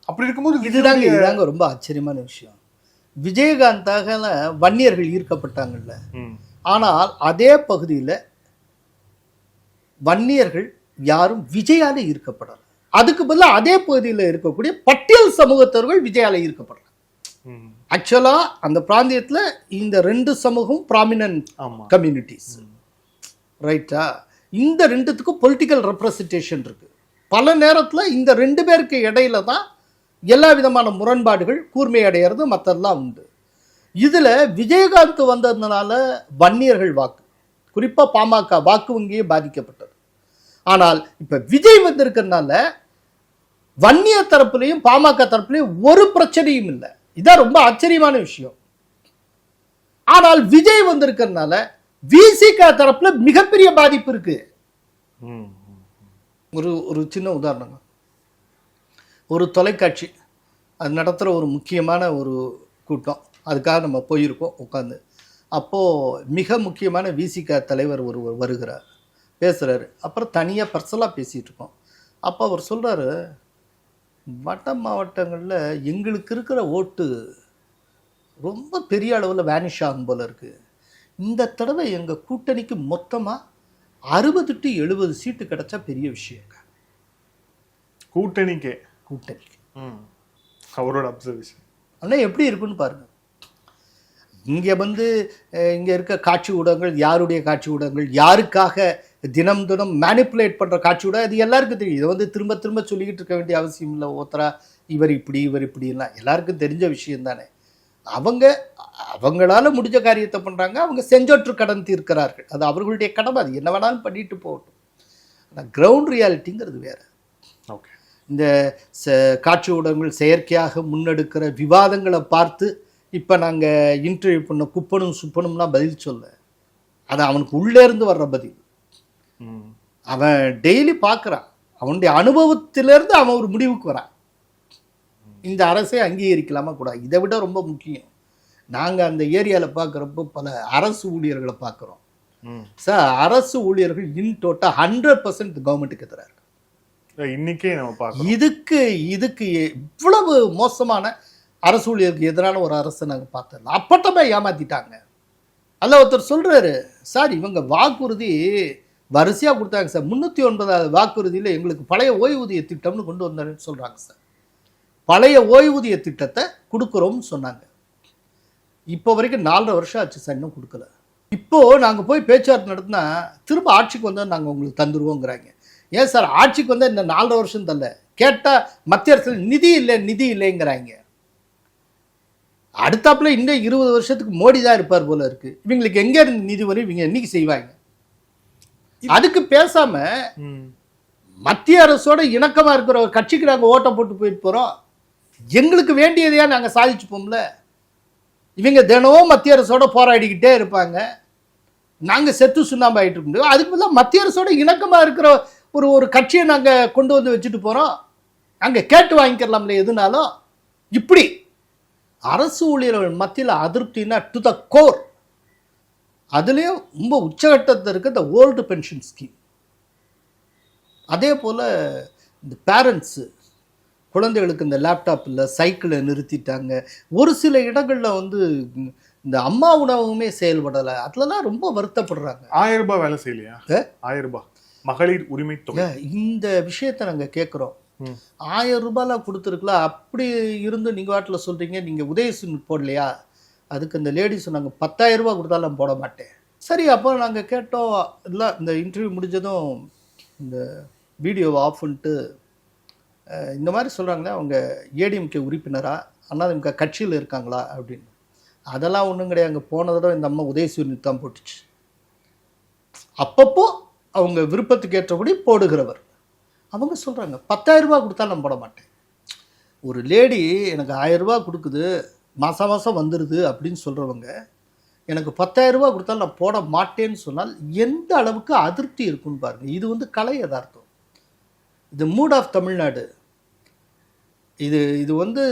அப்படி இருக்கும்போது
இதுதாங்க ரொம்ப ஆச்சரியமான விஷயம். விஜயகாந்தாக வன்னியர்கள் ஈர்க்கப்பட்டாங்கல்ல, ஆனால் அதே பகுதியில் வன்னியர்கள் யாரும் விஜயால ஈர்க்கப்படல. அதுக்கு பதிலாக அதே பகுதியில் இருக்கக்கூடிய பட்டியல் சமூகத்தவர்கள் விஜயால ஈர்க்கப்படல. ஆக்சுவலா அந்த பிராந்தியத்துல இந்த 2 சமூகம் ப்ராமினன்ட் கம்யூனிட்டிஸ், ரைட்டா? இந்த 2த்துக்கும் பொலிட்டிக்கல் ரெப்ரசன்டேஷன் இருக்கு. பல நேரத்துல இந்த 2 பேருக்கு இடையில தான் எல்லா விதமான முரண்பாடுகள் கூர்மை அடைகிறது, மற்றெல்லாம் உண்டு. இதுல விஜயகாந்த் வந்ததுனால வன்னியர்கள் வாக்கு, குறிப்பா பாமக வாக்கு வங்கியே பாதிக்கப்பட்டது. ஆனால் இப்ப விஜய் வந்திருக்கிறதுனால வன்னிய தரப்புலையும் பாமக தரப்புலையும் ஒரு பிரச்சனையும் இல்லை. இதான் ரொம்ப ஆச்சரியமான விஷயம். ஆனால் விஜய் வந்திருக்கிறதுனால விசிக தரப்புல மிகப்பெரிய பாதிப்பு இருக்கு. ஒரு சின்ன உதாரணம், ஒரு தொலைக்காட்சி அது நடத்துகிற ஒரு முக்கியமான ஒரு கூட்டம், அதுக்காக நம்ம போயிருக்கோம் உட்காந்து. அப்போது மிக முக்கியமான விசிக தலைவர் ஒருவர் வருகிறார், பேசுகிறாரு. அப்புறம் தனியாக பர்சனலாக பேசிகிட்டு இருக்கோம். அப்போ அவர் சொல்கிறாரு, வட மாவட்டங்களில் எங்களுக்கு இருக்கிற ஓட்டு ரொம்ப பெரிய அளவில் வேனிஷ் ஆகும் போல இருக்குது. இந்த தடவை எங்கள் கூட்டணிக்கு மொத்தமாக 60 to 70 சீட்டு கிடைச்சா பெரிய விஷயங்க.
கூட்டணிக்கு அவரோட அப்சர்வேஷன்
ஆனால் எப்படி இருக்குன்னு பாருங்க. இங்கே இங்கே இருக்க காட்சி ஊடகங்கள், யாருடைய காட்சி ஊடகங்கள், யாருக்காக தினம் மேனிப்புலேட் பண்ணுற காட்சி ஊடகம், அது எல்லாருக்கும் தெரியும். இதை திரும்ப திரும்ப சொல்லிக்கிட்டு இருக்க வேண்டிய அவசியம் இல்லை. ஒருத்தரா இவர் இப்படிலாம் எல்லாருக்கும் தெரிஞ்ச விஷயம் தானே. அவங்களால முடிஞ்ச காரியத்தை பண்ணுறாங்க, அவங்க செஞ்சொற்று கடன் தீர்க்கிறார்கள். அது அவர்களுடைய கடமை, அது என்ன வேணாலும் பண்ணிட்டு போகட்டும். ஆனால் கிரவுண்ட் ரியாலிட்டிங்கிறது வேற.
ஓகே, இந்த
காட்சி ஊடகங்கள் செயற்கையாக முன்னெடுக்கிற விவாதங்களை பார்த்து இப்போ நாங்கள் இன்டர்வியூ பண்ண குப்பனும் சுப்பனும்லாம் பதில் சொல்ல, அது அவனுக்கு உள்ளே இருந்து வர்ற பதில். அவன் டெய்லி பார்க்குறான், அவனுடைய அனுபவத்திலேருந்து அவன் ஒரு முடிவுக்கு வரான். இந்த அரசை அங்கீகரிக்கலாமா கூட. இதை விட ரொம்ப முக்கியம், நாங்கள் அந்த ஏரியாவில் பார்க்குறப்போ பல அரசு ஊழியர்களை பார்க்குறோம். சார் அரசு ஊழியர்கள் இன் டோட்டா 100% கவர்மெண்ட்டுக்கு எதிராக இருக்கு.
இன்னைக்கே நம்ம பார்க்கணும்.
இதுக்கு இவ்வளவு மோசமான அரசு ஊழியருக்கு எதிரான ஒரு அரசை நாங்கள் பார்த்தோம். அப்பட்டமே ஏமாத்திட்டாங்க. அல்ல ஒருத்தர் சொல்றாரு, சார் இவங்க வாக்குறுதி வரிசையாக கொடுத்தாங்க சார், 309வது வாக்குறுதியில் எங்களுக்கு பழைய ஓய்வூதிய திட்டம்னு கொண்டு வந்தாருன்னு சொல்றாங்க சார். பழைய ஓய்வூதிய திட்டத்தை கொடுக்குறோம்னு சொன்னாங்க. இப்போ வரைக்கும் 4.5 வருஷம் ஆச்சு சார், இன்னும் கொடுக்கல. இப்போ நாங்கள் போய் பேச்சுவார்த்தை நடத்தினா திரும்ப ஆட்சிக்கு வந்தால் நாங்கள் உங்களுக்கு தந்துருவோங்கிறாங்க. ஏன் சார் ஆட்சிக்கு வந்தால் இந்த 4.5 வருஷம் தரல, கேட்டால் மத்திய அரசு நிதி இல்லைங்கிறாங்க. அடுத்தாப்புல இன்னும் 20 வருஷத்துக்கு மோடி தான் இருப்பார் போல இருக்கு. இவங்களுக்கு எங்க இருந்து நிதி வரும், இவங்க என்னைக்கு செய்வாங்க? அதுக்கு பேசாம மத்திய அரசோட இணக்கமா இருக்கிற ஒரு கட்சிக்கு நாங்கள் ஓட்டம் போட்டு போயிட்டு போறோம், எங்களுக்கு வேண்டியதையா நாங்க சாதிச்சுப்போம்ல. இவங்க தினமும் மத்திய அரசோட போராடிக்கிட்டே இருப்பாங்க, நாங்க செத்து சுண்ணாம்பு ஆயிட்டு இருக்க முடியும். அதுக்கு பதிலாக மத்திய அரசோட இணக்கமா இருக்கிற ஒரு கட்சியை நாங்க கொண்டு வந்து வச்சுட்டு போறோம், அங்க கேட்டு வாங்கிக்கலாம்ல எதுனாலும். இப்படி அரசு ஊழியர்கள் மத்தியில் அதிருப்தினா டு த கோர். அதுலேயும் ரொம்ப உச்சகட்டத்தில் இருக்க இந்த ஓல்டு பென்ஷன் ஸ்கீம். அதே போல் இந்த பேரண்ட்ஸு குழந்தைகளுக்கு இந்த லேப்டாப் இல்லை, சைக்கிளை நிறுத்திட்டாங்க. ஒரு சில இடங்களில் வந்து இந்த அம்மா உணவகமே செயல்படலை. அதுலலாம் ரொம்ப வருத்தப்படுறாங்க.
1000 ரூபாய் வேலை செய்யலையா? 1000 ரூபாய் மகளிர் உரிமை தொகை.
இந்த விஷயத்தை நாங்கள் கேட்குறோம். 1000 ரூபாய்லாம் கொடுத்துருக்கலாம். அப்படி இருந்து நீங்கள் வாட்டில் சொல்கிறீங்க, நீங்கள் உதயசூன் போடலையா? அதுக்கு இந்த லேடி சொன்னாங்க 10,000 ரூபா கொடுத்தாலும் போட மாட்டேன். சரி, அப்போ நாங்கள் கேட்டோம். இல்லை, இந்த இன்டர்வியூ முடிஞ்சதும் இந்த வீடியோவை ஆஃப் பண்ணிட்டு இந்த மாதிரி சொல்கிறாங்களே, அவங்க ஏடிஎம்கே உறுப்பினரா, அண்ணாதிமுக கட்சியில் இருக்காங்களா அப்படின்னு. அதெல்லாம் ஒன்றும் கிடையாது, அங்கே போன தடவை இந்த அம்மா உதயசூரியனுக்கு தான் போட்டுச்சு. அப்பப்போ அவங்க விருப்பத்துக்கு ஏற்றபடி போடுகிறவர். அவங்க சொல்கிறாங்க 10,000 ரூபா கொடுத்தா நான் போட மாட்டேன். ஒரு லேடி எனக்கு 1000 ரூபா கொடுக்குது, மாதம் மாதம் வந்துடுது அப்படின்னு சொல்கிறவங்க எனக்கு 10,000 ரூபா கொடுத்தா நான் போட மாட்டேன்னு சொன்னால் எந்த அளவுக்கு அதிருப்தி இருக்குன்னு பாருங்கள். இது வந்து கலை யதார்த்தம். இது மூட் ஆஃப் தமிழ்நாடு. இது வந்து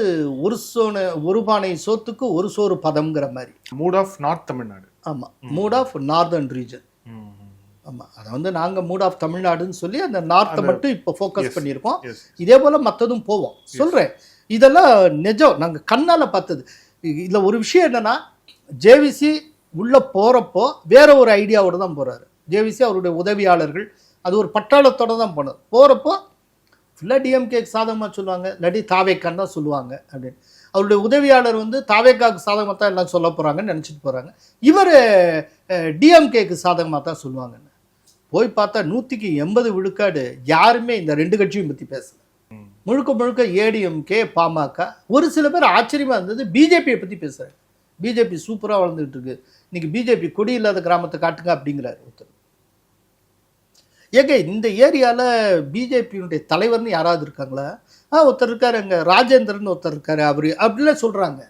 ஒரு பானை சோத்துக்கு ஒரு சோறு பதம்ங்கிற மாதிரி.
Mood of north Tamil Nadu.
ஆமாம், மூட் ஆஃப் நார்தர்ன் ரீஜன். ஆமாம், அதை வந்து நாங்கள் மூட் ஆஃப் தமிழ்நாடுன்னு சொல்லி அந்த நார்த்தை மட்டும் இப்போ ஃபோக்கஸ் பண்ணியிருக்கோம். இதே போல் மற்றதும் போவோம். சொல்கிறேன், இதெல்லாம் நிஜம், நாங்கள் கண்ணால் பார்த்தது. இதில் ஒரு விஷயம் என்னென்னா, ஜேவிசி உள்ளே போகிறப்போ வேற ஒரு ஐடியாவோடு தான் போகிறாரு. ஜேவிசி அவருடைய உதவியாளர்கள் அது ஒரு பட்டாளத்தோடு தான் போனது. போகிறப்போ ஃபுல்லாக டிஎம்கேக்கு சாதகமாக சொல்லுவாங்க, இல்லாட்டி தாவேக்கான்னு தான் சொல்லுவாங்க அப்படின்னு. அவருடைய உதவியாளர் வந்து தாவேக்காவுக்கு சாதகமாக தான் எல்லாம் சொல்ல போகிறாங்கன்னு நினச்சிட்டு போகிறாங்க. இவர் டிஎம்கேக்கு சாதகமாக தான் சொல்லுவாங்கன்னு போய் பார்த்தா 180 விழுக்காடு யாருமே இந்த 2 கட்சியும் பற்றி பேசல. முழுக்க ஏடிஎம்கே, பாமக. ஒரு சில பேர் ஆச்சரியமாக இருந்தது, பிஜேபியை பற்றி பேசுகிறாங்க. பிஜேபி சூப்பராக வளர்ந்துட்டு இருக்கு, இன்னைக்கு பிஜேபி கொடி இல்லாத கிராமத்தை காட்டுங்க அப்படிங்கிறாரு ஒருத்தர். ஏங்க, இந்த ஏரியாவில் பிஜேபியினுடைய தலைவர்னு யாராவது இருக்காங்களா? ஒருத்தர் இருக்காரு, அங்கே ராஜேந்திரன் ஒருத்தர் இருக்காரு, அவரு அப்படிலாம் சொல்கிறாங்க.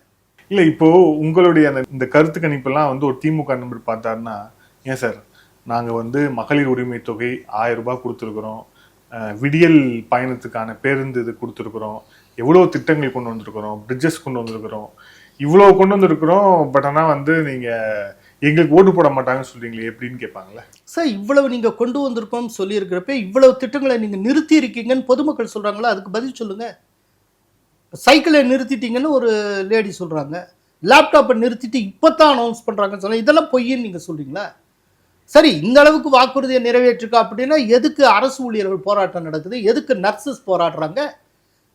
இல்லை, இப்போ உங்களுடைய இந்த கருத்து கணிப்பெல்லாம் வந்து ஒரு திமுக நம்பர் பார்த்தாருன்னா, ஏன் சார் நாங்கள் வந்து மகளிர் உரிமை தொகை 1000 ரூபாய் கொடுத்துருக்குறோம், விடியல் பயணத்துக்கான பேருந்து இது கொடுத்துருக்குறோம், எவ்வளோ திட்டங்கள் கொண்டு வந்திருக்கிறோம், பிரிட்ஜஸ் கொண்டு வந்திருக்கிறோம், இவ்வளோ கொண்டு வந்திருக்கிறோம், பட் ஆனால் வந்து நீங்கள் எங்களுக்கு ஓட்டு போட மாட்டாங்கன்னு சொல்றீங்களே எப்படின்னு கேட்பாங்களே.
சார், இவ்வளவு நீங்கள் கொண்டு வந்திருக்கோம்னு சொல்லியிருக்கிறப்ப இவ்வளவு திட்டங்களை நீங்கள் நிறுத்தி இருக்கீங்கன்னு பொதுமக்கள் சொல்கிறாங்களா? அதுக்கு பதில் சொல்லுங்கள். சைக்கிளை நிறுத்திட்டீங்கன்னு ஒரு லேடி சொல்கிறாங்க, லேப்டாப்பை நிறுத்திட்டு இப்போ தான் அனௌன்ஸ் பண்ணுறாங்கன்னு சொன்னால் இதெல்லாம் பொய்ன்னு நீங்கள் சொல்கிறீங்களா? சரி, இந்த அளவுக்கு வாக்குறுதியை நிறைவேற்றிருக்கா அப்படின்னா எதுக்கு அரசு ஊழியர்கள் போராட்டம் நடக்குது, எதுக்கு நர்சஸ் போராடுறாங்க?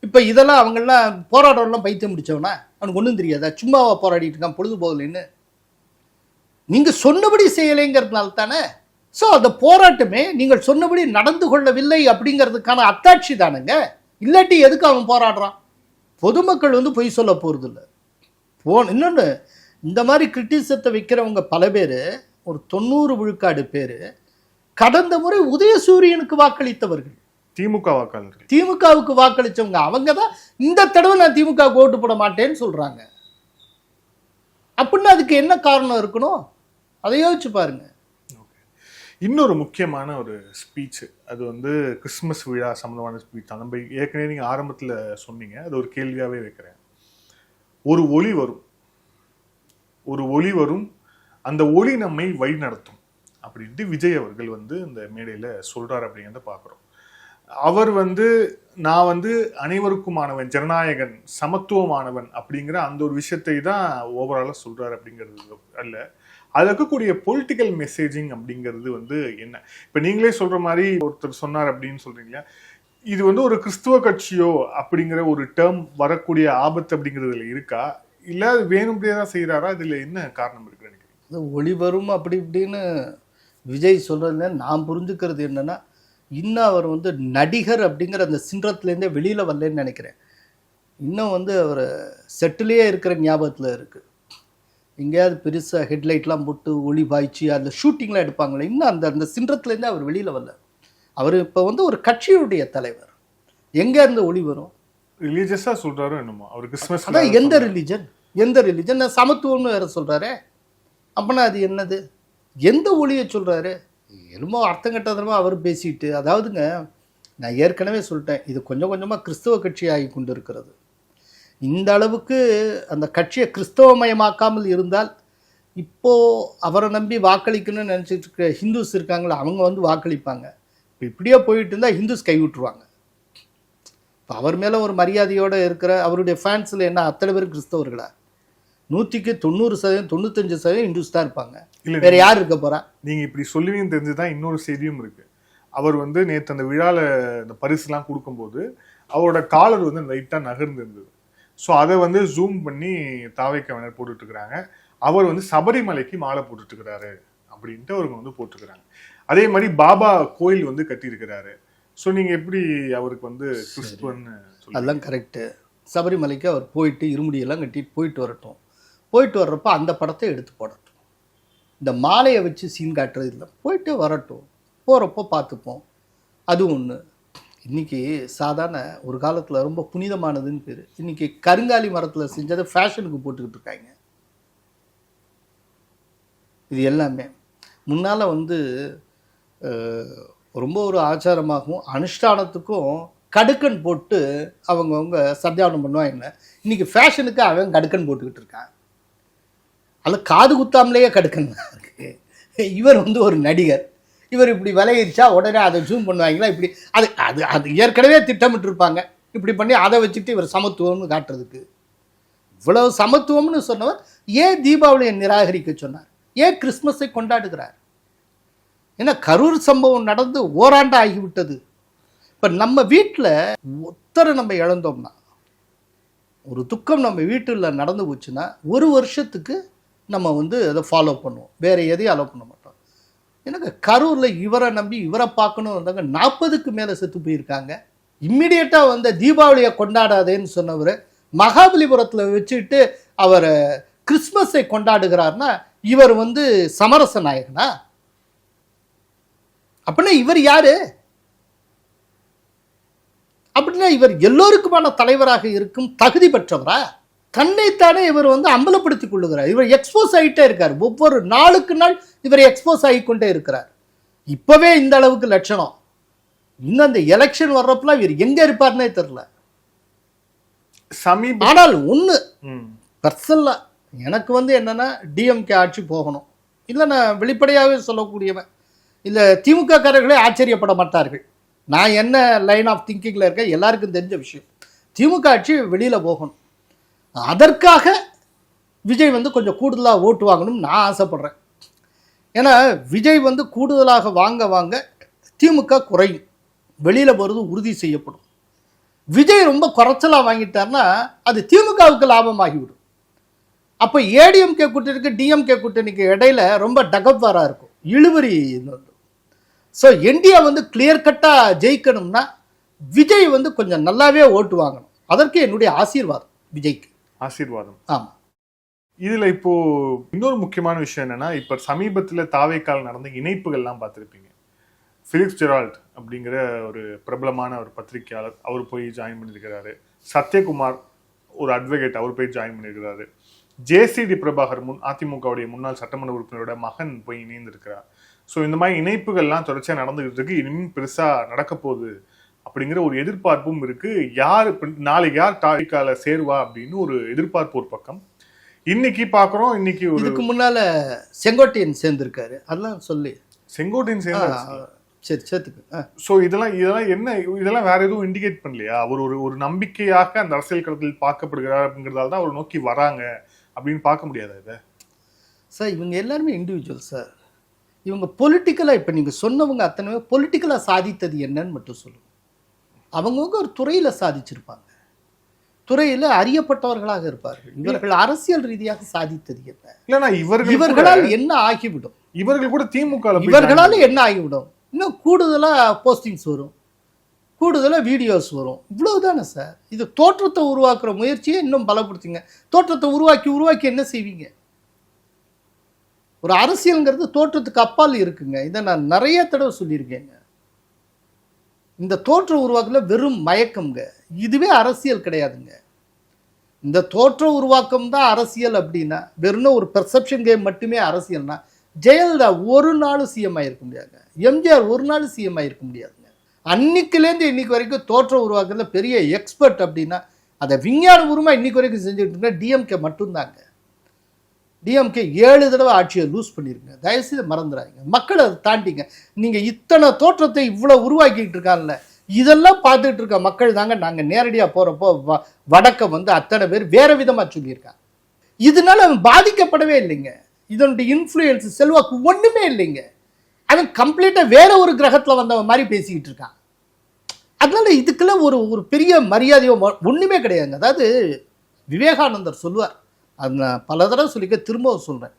இப்போ இதெல்லாம் அவங்கெல்லாம் போராடுறவங்களாம் பைத்தியம் முடிச்சவனா? அவனுக்கு ஒன்றும் தெரியாதா? சும்மாவா போராடிட்டு இருக்கான் பொழுது போகலன்னு? நீங்கள் சொன்னபடி செய்யலைங்கிறதுனால தானே. ஸோ அந்த போராட்டமே நீங்கள் சொன்னபடி நடந்து கொள்ளவில்லை அப்படிங்கிறதுக்கான அத்தாட்சி தானுங்க. இல்லாட்டி எதுக்கு அவன் போராடுறான்? பொதுமக்கள் வந்து பொய் சொல்ல போகிறது இல்லை. இன்னொன்று, இந்த மாதிரி கிரிட்டிசத்தை வைக்கிறவங்க பல பேர், ஒரு 90 விழுக்காடு பேர் கடந்த முறை உதயசூரியனுக்கு வாக்களித்தவர்கள்,
திமுக வாக்காளர்கள்,
திமுகவுக்கு வாக்களித்தவங்க. அவங்க தான் இந்த தடவை நான் திமுகவுக்கு ஓட்டு போட மாட்டேன்னு சொல்கிறாங்க. அப்படின்னா அதுக்கு என்ன காரணம் இருக்கணும்? அதை யோசிச்சு பாருங்க.
இன்னொரு முக்கியமான ஒரு ஸ்பீச், அது வந்து கிறிஸ்துமஸ் விழா சம்பந்தமான ஸ்பீச் தான். நம்ம ஏற்கனவே நீங்கள் ஆரம்பத்தில் சொன்னீங்க, அது ஒரு கேள்வியாகவே வைக்கிறேன். ஒரு ஒளி வரும், அந்த ஒளி நம்மை வழி நடத்தும் அப்படின்ட்டு விஜய் அவர்கள் வந்து இந்த மேடையில சொல்றாரு அப்படிங்கிறத பார்க்குறோம். அவர் வந்து நான் வந்து அனைவருக்குமானவன், ஜனநாயகன், சமத்துவமானவன் அப்படிங்கிற அந்த ஒரு விஷயத்தை தான் ஓவராலா சொல்றாரு அப்படிங்கிறது அல்ல. அதுல இருக்கக்கூடிய பொலிட்டிக்கல் மெசேஜிங் அப்படிங்கிறது வந்து என்ன? இப்ப நீங்களே சொல்ற மாதிரி ஒருத்தர் சொன்னார் அப்படின்னு சொல்றீங்களா, இது வந்து ஒரு கிறிஸ்துவ கட்சியோ அப்படிங்கிற ஒரு டேர்ம் வரக்கூடிய ஆபத்து அப்படிங்கிறதுல இருக்கா, இல்ல அது வேணும்னே தான் செய்யறாரா? இதுல என்ன காரணம் இருக்கு நினைக்கிறீங்க?
ஒளி வரும் அப்படி இப்படின்னு விஜய் சொல்றதுல நான் புரிஞ்சுக்கிறது என்னன்னா, இன்னும் அவர் வந்து நடிகர் அப்படிங்கிற அந்த சின்றத்துலேருந்தே வெளியில வரலன்னு நினைக்கிறேன். இன்னும் வந்து அவர் செட்டிலேயே இருக்கிற ஞாபகத்தில் இருக்கு. எங்கேயாவது பெருசாக ஹெட்லைட்லாம் போட்டு ஒளி பாய்ச்சி அதில் ஷூட்டிங்லாம் எடுப்பாங்களே, இன்னும் அந்த அந்த சின்றத்துலேருந்தே அவர் வெளியில் வரல. அவர் இப்போ வந்து ஒரு கட்சியுடைய தலைவர். எங்கே இருந்து ஒளி வரும்?
ரிலீஜியஸா சொல்றாரோ என்னமோ அவர் கிறிஸ்மஸ்.
அதான் எந்த ரிலிஜன் நான் சமத்துவம்னு வேற சொல்கிறாரே, அப்படின்னா அது என்னது? எந்த ஒளியை சொல்கிறாரு? என்னமோ அர்த்தம் கட்டதனமாக அவர் பேசிட்டு, அதாவதுங்க நான் ஏற்கனவே சொல்லிட்டேன், இது கொஞ்சம் கொஞ்சமாக கிறிஸ்தவ கட்சி ஆகி கொண்டு இருக்கிறது. இந்த அளவுக்கு அந்த கட்சியை கிறிஸ்தவமயமாக்காமல் இருந்தால், இப்போது அவரை நம்பி வாக்களிக்கணும்னு நினச்சிட்டு இருக்க ஹிந்துஸ் இருக்காங்களா, அவங்க வந்து வாக்களிப்பாங்க. இப்போ இப்படியே போயிட்டு இருந்தால் ஹிந்துஸ் கைவிட்டுருவாங்க. இப்போ அவர் மேலே ஒரு மரியாதையோடு இருக்கிற அவருடைய ஃபேன்ஸில் என்ன அத்தனை பேர் கிறிஸ்தவர்களா? 100க்கு 90%, 95% ஹிந்துஸ் தான் இருப்பாங்க. வேற யார் இருக்க போறா?
நீங்க இப்படி சொல்லுவீங்கன்னு தெரிஞ்சுதான் இன்னொரு செய்தியும் இருக்கு. அவர் வந்து நேற்று அந்த விழால இந்த பரிசுலாம் கொடுக்கும்போது அவரோட காலர் வந்து லைட்டா நகர்ந்து இருந்தது. ஸோ அதை வந்து ஜூம் பண்ணி தாவைக்கவினர் போட்டுட்டு இருக்கிறாங்க. அவர் வந்து சபரிமலைக்கு மாலை போட்டுட்டு இருக்கிறாரு அப்படின்ட்டு அவருக்கு வந்து போட்டுக்கிறாங்க. அதே மாதிரி பாபா கோயில் வந்து கட்டி இருக்கிறாரு. ஸோ நீங்க எப்படி அவருக்கு வந்து கிறிஸ்துவன்னு
அதெல்லாம் கரெக்டு. சபரிமலைக்கு அவர் போயிட்டு இருமுடியெல்லாம் கட்டிட்டு போயிட்டு வரட்டும். போயிட்டு வர்றப்போ அந்த படத்தை எடுத்து போடட்டும். இந்த மாலையை வச்சு சீன் காட்டுறது இல்லை, போயிட்டு வரட்டும், போகிறப்போ பார்த்துப்போம். அது ஒன்று. இன்றைக்கி சாதாரண ஒரு காலத்தில் ரொம்ப புனிதமானதுன்னு பேர், இன்றைக்கி கருங்காலி மரத்தில் செஞ்சதை ஃபேஷனுக்கு போட்டுக்கிட்டு இருக்காங்க. இது எல்லாமே முன்னால் வந்து ரொம்ப ஒரு ஆச்சாரமாகவும் அனுஷ்டானத்துக்கும் கடுக்கன் போட்டு அவங்கவுங்க சத்தியானம் பண்ணுவாங்க. இன்றைக்கி ஃபேஷனுக்கு அவன் கடுக்கன் போட்டுக்கிட்டு இருக்கான். அதில் காது குத்தாமலேயே கடுக்கன் இருக்கு. இவர் வந்து ஒரு நடிகர், இவர் இப்படி விளையிடுச்சா உடனே அதை ஜூம் பண்ணுவாங்களா, இப்படி அது அது அது ஏற்கனவே திட்டமிட்டு இருப்பாங்க. இப்படி பண்ணி அதை வச்சுட்டு இவர் சமத்துவம்னு காட்டுறதுக்கு. இவ்வளவு சமத்துவம்னு சொன்னவர் ஏன் தீபாவளியை நிராகரிக்க சொன்னார்? ஏன் கிறிஸ்மஸை கொண்டாடுகிறார்? ஏன்னா கரூர் சம்பவம் நடந்து ஓராண்டு ஆகிவிட்டது. இப்போ நம்ம வீட்டில் ஒத்தரை நம்ம இழந்தோம்னா, ஒரு துக்கம் நம்ம வீட்டில் நடந்து போச்சுன்னா, ஒரு வருஷத்துக்கு நம்ம வந்து அதை ஃபாலோ பண்ணுவோம், வேறு எதையும் அலோவ் பண்ண மாட்டோம். எனக்கு கரூரில் இவரை நம்பி இவரை பார்க்கணும் வந்தாங்க, 40க்கு மேலே செத்து போயிருக்காங்க. இம்மிடியட்டாக வந்து தீபாவளியை கொண்டாடாதேன்னு சொன்னவர் மகாபலிபுரத்தில் வச்சுட்டு அவர் கிறிஸ்மஸை கொண்டாடுகிறார்னா இவர் வந்து சமரச நாயகனா? அப்படின்னா இவர் யாரு? அப்படின்னா இவர் எல்லோருக்குமான தலைவராக இருக்கும் தகுதி பெற்றவரா? தன்னைத்தானே இவர் வந்து அம்பலப்படுத்திக் கொள்ளுகிறார். இவர் எக்ஸ்போஸ் ஆகிட்டே இருக்கார். ஒவ்வொரு நாளுக்கு நாள் இவர் எக்ஸ்போஸ் ஆகிக்கொண்டே இருக்கிறார். இப்பவே இந்த அளவுக்கு லட்சணம், இன்னும் அந்த எலெக்ஷன் வர்றப்பெல்லாம் இவர் எங்க இருப்பார்னே தெரியல. ஆனால் ஒன்று பர்சனலா எனக்கு வந்து என்னன்னா, டிஎம்கே ஆட்சி போகணும். இல்லை, நான் வெளிப்படையாகவே சொல்லக்கூடியவன், இல்லை திமுக காரர்களே ஆச்சரியப்பட மாட்டார்கள். நான் என்ன லைன் ஆஃப் திங்கிங்கில் இருக்கேன் எல்லாருக்கும் தெரிஞ்ச விஷயம். திமுக ஆட்சி வெளியில் போகணும். அதற்காக விஜய் வந்து கொஞ்சம் கூடுதலாக ஓட்டு வாங்கணும்னு நான் ஆசைப்படுறேன். ஏன்னா விஜய் வந்து கூடுதலாக வாங்க திமுக குறையும், வெளியில் போகிறது உறுதி செய்யப்படும். விஜய் ரொம்ப குறைச்சலாக வாங்கிட்டார்னா அது திமுகவுக்கு லாபமாகிவிடும். அப்போ ஏடிஎம்கே கூட்டணிக்கு டிஎம்கே கூட்டணிக்கு இடையில ரொம்ப டகப்வாராக இருக்கும், இழுவரி. ஸோ என்டிஏ வந்து கிளியர் கட்டாக ஜெயிக்கணும்னா விஜய் வந்து கொஞ்சம் நல்லாவே ஓட்டு வாங்கணும். அதற்கு என்னுடைய ஆசீர்வாதம் விஜய்க்கு.
ஆசீர்வாதம்.
ஆமாம்.
இதில் இப்போ இன்னொரு முக்கியமான விஷயம் என்னன்னா, இப்போ சமீபத்தில் தாவேக்கால் நடந்த இணைப்புகள்லாம் பார்த்துருப்பீங்க. ஃபிலிப்ஸ் ஜெரால்ட் அப்படிங்கிற ஒரு பிரபலமான ஒரு பத்திரிகையாளர், அவர் போய் ஜாயின் பண்ணியிருக்கிறாரு. சத்யகுமார் ஒரு அட்வொகேட், அவர் போய் ஜாயின் பண்ணியிருக்கிறாரு. ஜேசிடி பிரபாகர் அதிமுகவுடைய முன்னாள் சட்டமன்ற உறுப்பினரோட மகன் போய் இணைந்திருக்கிறார். ஸோ இந்த மாதிரி இணைப்புகள்லாம் தொடர்ச்சியாக நடந்துகிட்டு இருக்கு. இனிமேல் பெருசாக நடக்க போகுது அப்படிங்கிற ஒரு எதிர்பார்ப்பும் இருக்கு. யார் நாளைக்கு யார் தாவேக்கால சேருவா அப்படின்னு ஒரு எதிர்பார்ப்பு ஒரு பக்கம். இன்னைக்கு பார்க்குறோம், இன்னைக்கு ஒரு
இதுக்கு முன்னால செங்கோட்டையன் சேர்ந்திருக்காரு. அதெல்லாம் சொல்லி
செங்கோட்டையன் சேர்ந்து
சரி சேர்த்துக்கு.
ஸோ இதெல்லாம் என்ன, இதெல்லாம் வேற எதுவும் இண்டிகேட் பண்ணலையா? அவர் ஒரு நம்பிக்கையாக அந்த அரசியல் களத்தில் பார்க்கப்படுகிறார் அப்படிங்கிறதால தான் அவர் நோக்கி வராங்க அப்படின்னு பார்க்க முடியாதா இதை?
சார் இவங்க எல்லாருமே இண்டிவிஜுவல் சார். இவங்க பொலிட்டிக்கலாக இப்போ நீங்கள் சொன்னவங்க அத்தனை பொலிட்டிக்கலாக சாதித்தது என்னன்னு மட்டும் சொல்லுங்க. அவங்கவுங்க ஒரு துறையில் சாதிச்சிருப்பாங்க, துறையில் அறியப்பட்டவர்களாக இருப்பார்கள். இவர்கள் அரசியல் ரீதியாக சாதித்தது என்ன?
இல்லைன்னா
இவர்களால் என்ன ஆகிவிடும்?
இவர்கள் கூட திமுக
இவர்களால் என்ன ஆகிவிடும்? இன்னும் கூடுதலாக போஸ்டிங்ஸ் வரும், கூடுதலாக வீடியோஸ் வரும், இவ்வளவுதானே சார். இது தோற்றத்தை உருவாக்குற முயற்சியை இன்னும் பலப்படுத்துங்க. தோற்றத்தை உருவாக்கி என்ன செய்வீங்க? ஒரு அரசியல்ங்கிறது தோற்றத்துக்கு அப்பால் இருக்குங்க. இதை நான் நிறைய தடவை சொல்லியிருக்கேங்க. இந்த தோற்ற உருவாக்கல வெறும் மயக்கம்ங்க, இதுவே அரசியல் கிடையாதுங்க. இந்த தோற்ற உருவாக்கம் தான் அரசியல் அப்படின்னா, வெறும் ஒரு பெர்செப்ஷன் கேம் மட்டுமே அரசியல்னா, ஜெயலலிதா ஒரு நாளும் சிஎம் ஆகிருக்க முடியாதுங்க, எம்ஜிஆர் ஒரு நாளும் சிஎம் ஆகிருக்க முடியாதுங்க. அன்னைக்குலேருந்து இன்னைக்கு வரைக்கும் தோற்ற உருவாக்குறதுல பெரிய எக்ஸ்பர்ட் அப்படின்னா அதை விஞ்ஞானபூர்வமாக இன்னைக்கு வரைக்கும் செஞ்சுட்டு இருக்க டிஎம்கே மட்டும்தாங்க. டிஎம்கே 7 தடவை ஆட்சியை லூஸ் பண்ணிருங்க, தயவுசெய்து மறந்துடாதீங்க. மக்களை அதை தாண்டிங்க. நீங்கள் இத்தனை தோற்றத்தை இவ்வளோ உருவாக்கிட்டு இருக்காங்கல்ல, இதெல்லாம் பார்த்துட்டு இருக்க மக்கள் தாங்க நாங்கள் நேரடியாக போகிறப்போ வடக்க வந்து அத்தனை பேர் வேற விதமாக சொல்லியிருக்காங்க. இதனால அவன் பாதிக்கப்படவே இல்லைங்க. இதனுடைய இன்ஃப்ளூயன்ஸ் செல்வாக்கு ஒன்றுமே இல்லைங்க. அவன் கம்ப்ளீட்டாக வேற ஒரு கிரகத்தில் வந்தவன் மாதிரி பேசிக்கிட்டு இருக்கான். அதனால இதுக்கெல்லாம் ஒரு பெரிய மரியாதையோ ஒன்றுமே கிடையாதுங்க. அதாவது விவேகானந்தர் சொல்லுவார், அது நான் பல தடவை சொல்லிக்க திரும்பவும் சொல்கிறேன்,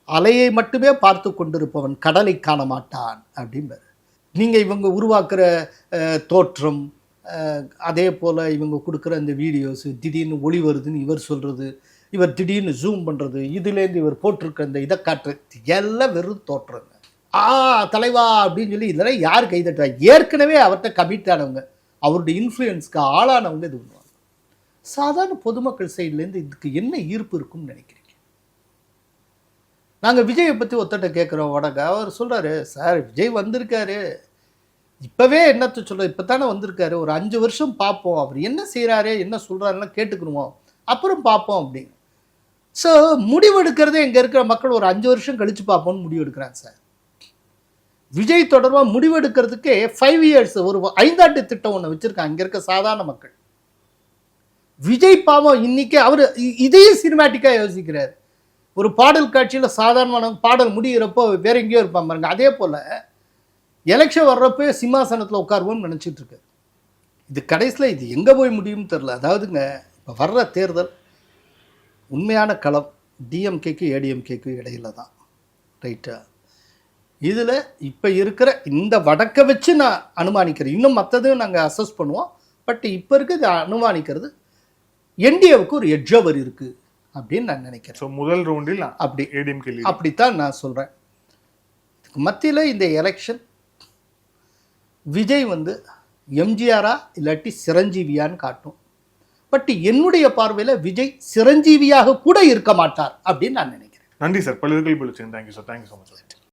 அலையை மட்டுமே பார்த்து கொண்டிருப்பவன் கடலை காண மாட்டான் அப்படின்பார். நீங்கள் இவங்க உருவாக்குற தோற்றம், அதே போல் இவங்க கொடுக்குற இந்த வீடியோஸு, திடீர்னு ஒளி வருதுன்னு இவர் சொல்கிறது, இவர் திடீர்னு ஜூம் பண்ணுறது, இதுலேருந்து இவர் போட்டிருக்க இந்த இதை காட்டுறது எல்லாம் வெறும் தோற்றங்க. தலைவா அப்படின்னு சொல்லி இதெல்லாம் யார் கைதட்டுவா? ஏற்கனவே அவர்கிட்ட கமிட் ஆனவங்க, அவருடைய இன்ஃப்ளூயன்ஸ்க்கு ஆளானவங்க இது பண்ணுவாங்க. சாதாரண பொதுமக்கள் சைட்லேருந்து இதுக்கு என்ன ஈர்ப்பு இருக்கும்னு நினைக்கிறீங்க? நாங்கள் விஜயை பற்றி ஒருத்தட்ட கேட்குறோம் வடக்க, அவர் சொல்கிறாரு, சார் விஜய் வந்திருக்காரு, இப்போவே என்னத்தை சொல்ல, இப்போ தானே வந்திருக்காரு, ஒரு 5 வருஷம் பார்ப்போம், அவர் என்ன செய்கிறாரு என்ன சொல்கிறாருன்னா கேட்டுக்கணுமோ, அப்புறம் பார்ப்போம் அப்படின்னு. ஸோ முடிவெடுக்கிறதே இங்கே இருக்கிற மக்கள் ஒரு 5 வருஷம் கழித்து பார்ப்போம்னு முடிவெடுக்கிறாங்க சார். விஜய் தொடர்பாக முடிவெடுக்கிறதுக்கே 5 இயர்ஸ் ஒரு 5 ஆண்டு திட்டம் ஒன்று வச்சுருக்காங்க இங்கே இருக்க சாதாரண மக்கள். விஜய் பாவம் இன்னைக்கு அவர் இதையும் சினிமேட்டிக்காக யோசிக்கிறார். ஒரு பாடல் காட்சியில் சாதாரணமான பாடல் முடிகிறப்போ வேற எங்கேயோ இருப்பான் பாருங்க, அதே போல் எலெக்ஷன் வர்றப்போ சிம்மாசனத்தில் உட்காருவோம்னு நினச்சிட்டு இருக்காரு. இது கடைசியில் இது எங்கே போய் முடியும்னு தெரில. அதாவதுங்க இப்போ வர்ற தேர்தல் உண்மையான களம் டிஎம்கேக்கு ஏடிஎம்கேக்கு இடையில தான், ரைட்டா? இதில் இப்போ இருக்கிற இந்த வடக்கை வச்சு நான் அனுமானிக்கிறேன், இன்னும் மற்றதையும் நாங்கள் அசஸ் பண்ணுவோம். பட் இப்போ இருக்கிறது அனுமானிக்கிறது என்டிஏவுக்கு ஒரு எட்ஜவர் இருக்குது அப்படின்னு நான் நினைக்கிறேன்.
ஸோ முதல் ரவுண்டில்
அப்படி
ஏடிஎம்கே
அப்படித்தான் நான் சொல்கிறேன். இதுக்கு மத்தியில் இந்த எலெக்ஷன் விஜய் வந்து எம்ஜிஆரா இல்லாட்டி சிரஞ்சீவியான்னு காட்டும். பட் என்னுடைய பார்வையில் விஜய் சிரஞ்சீவியாக கூட இருக்க மாட்டார் அப்படின்னு நான் நினைக்கிறேன்.
நன்றி சார், பல கேள்வி. Thank you sir, thank you so much.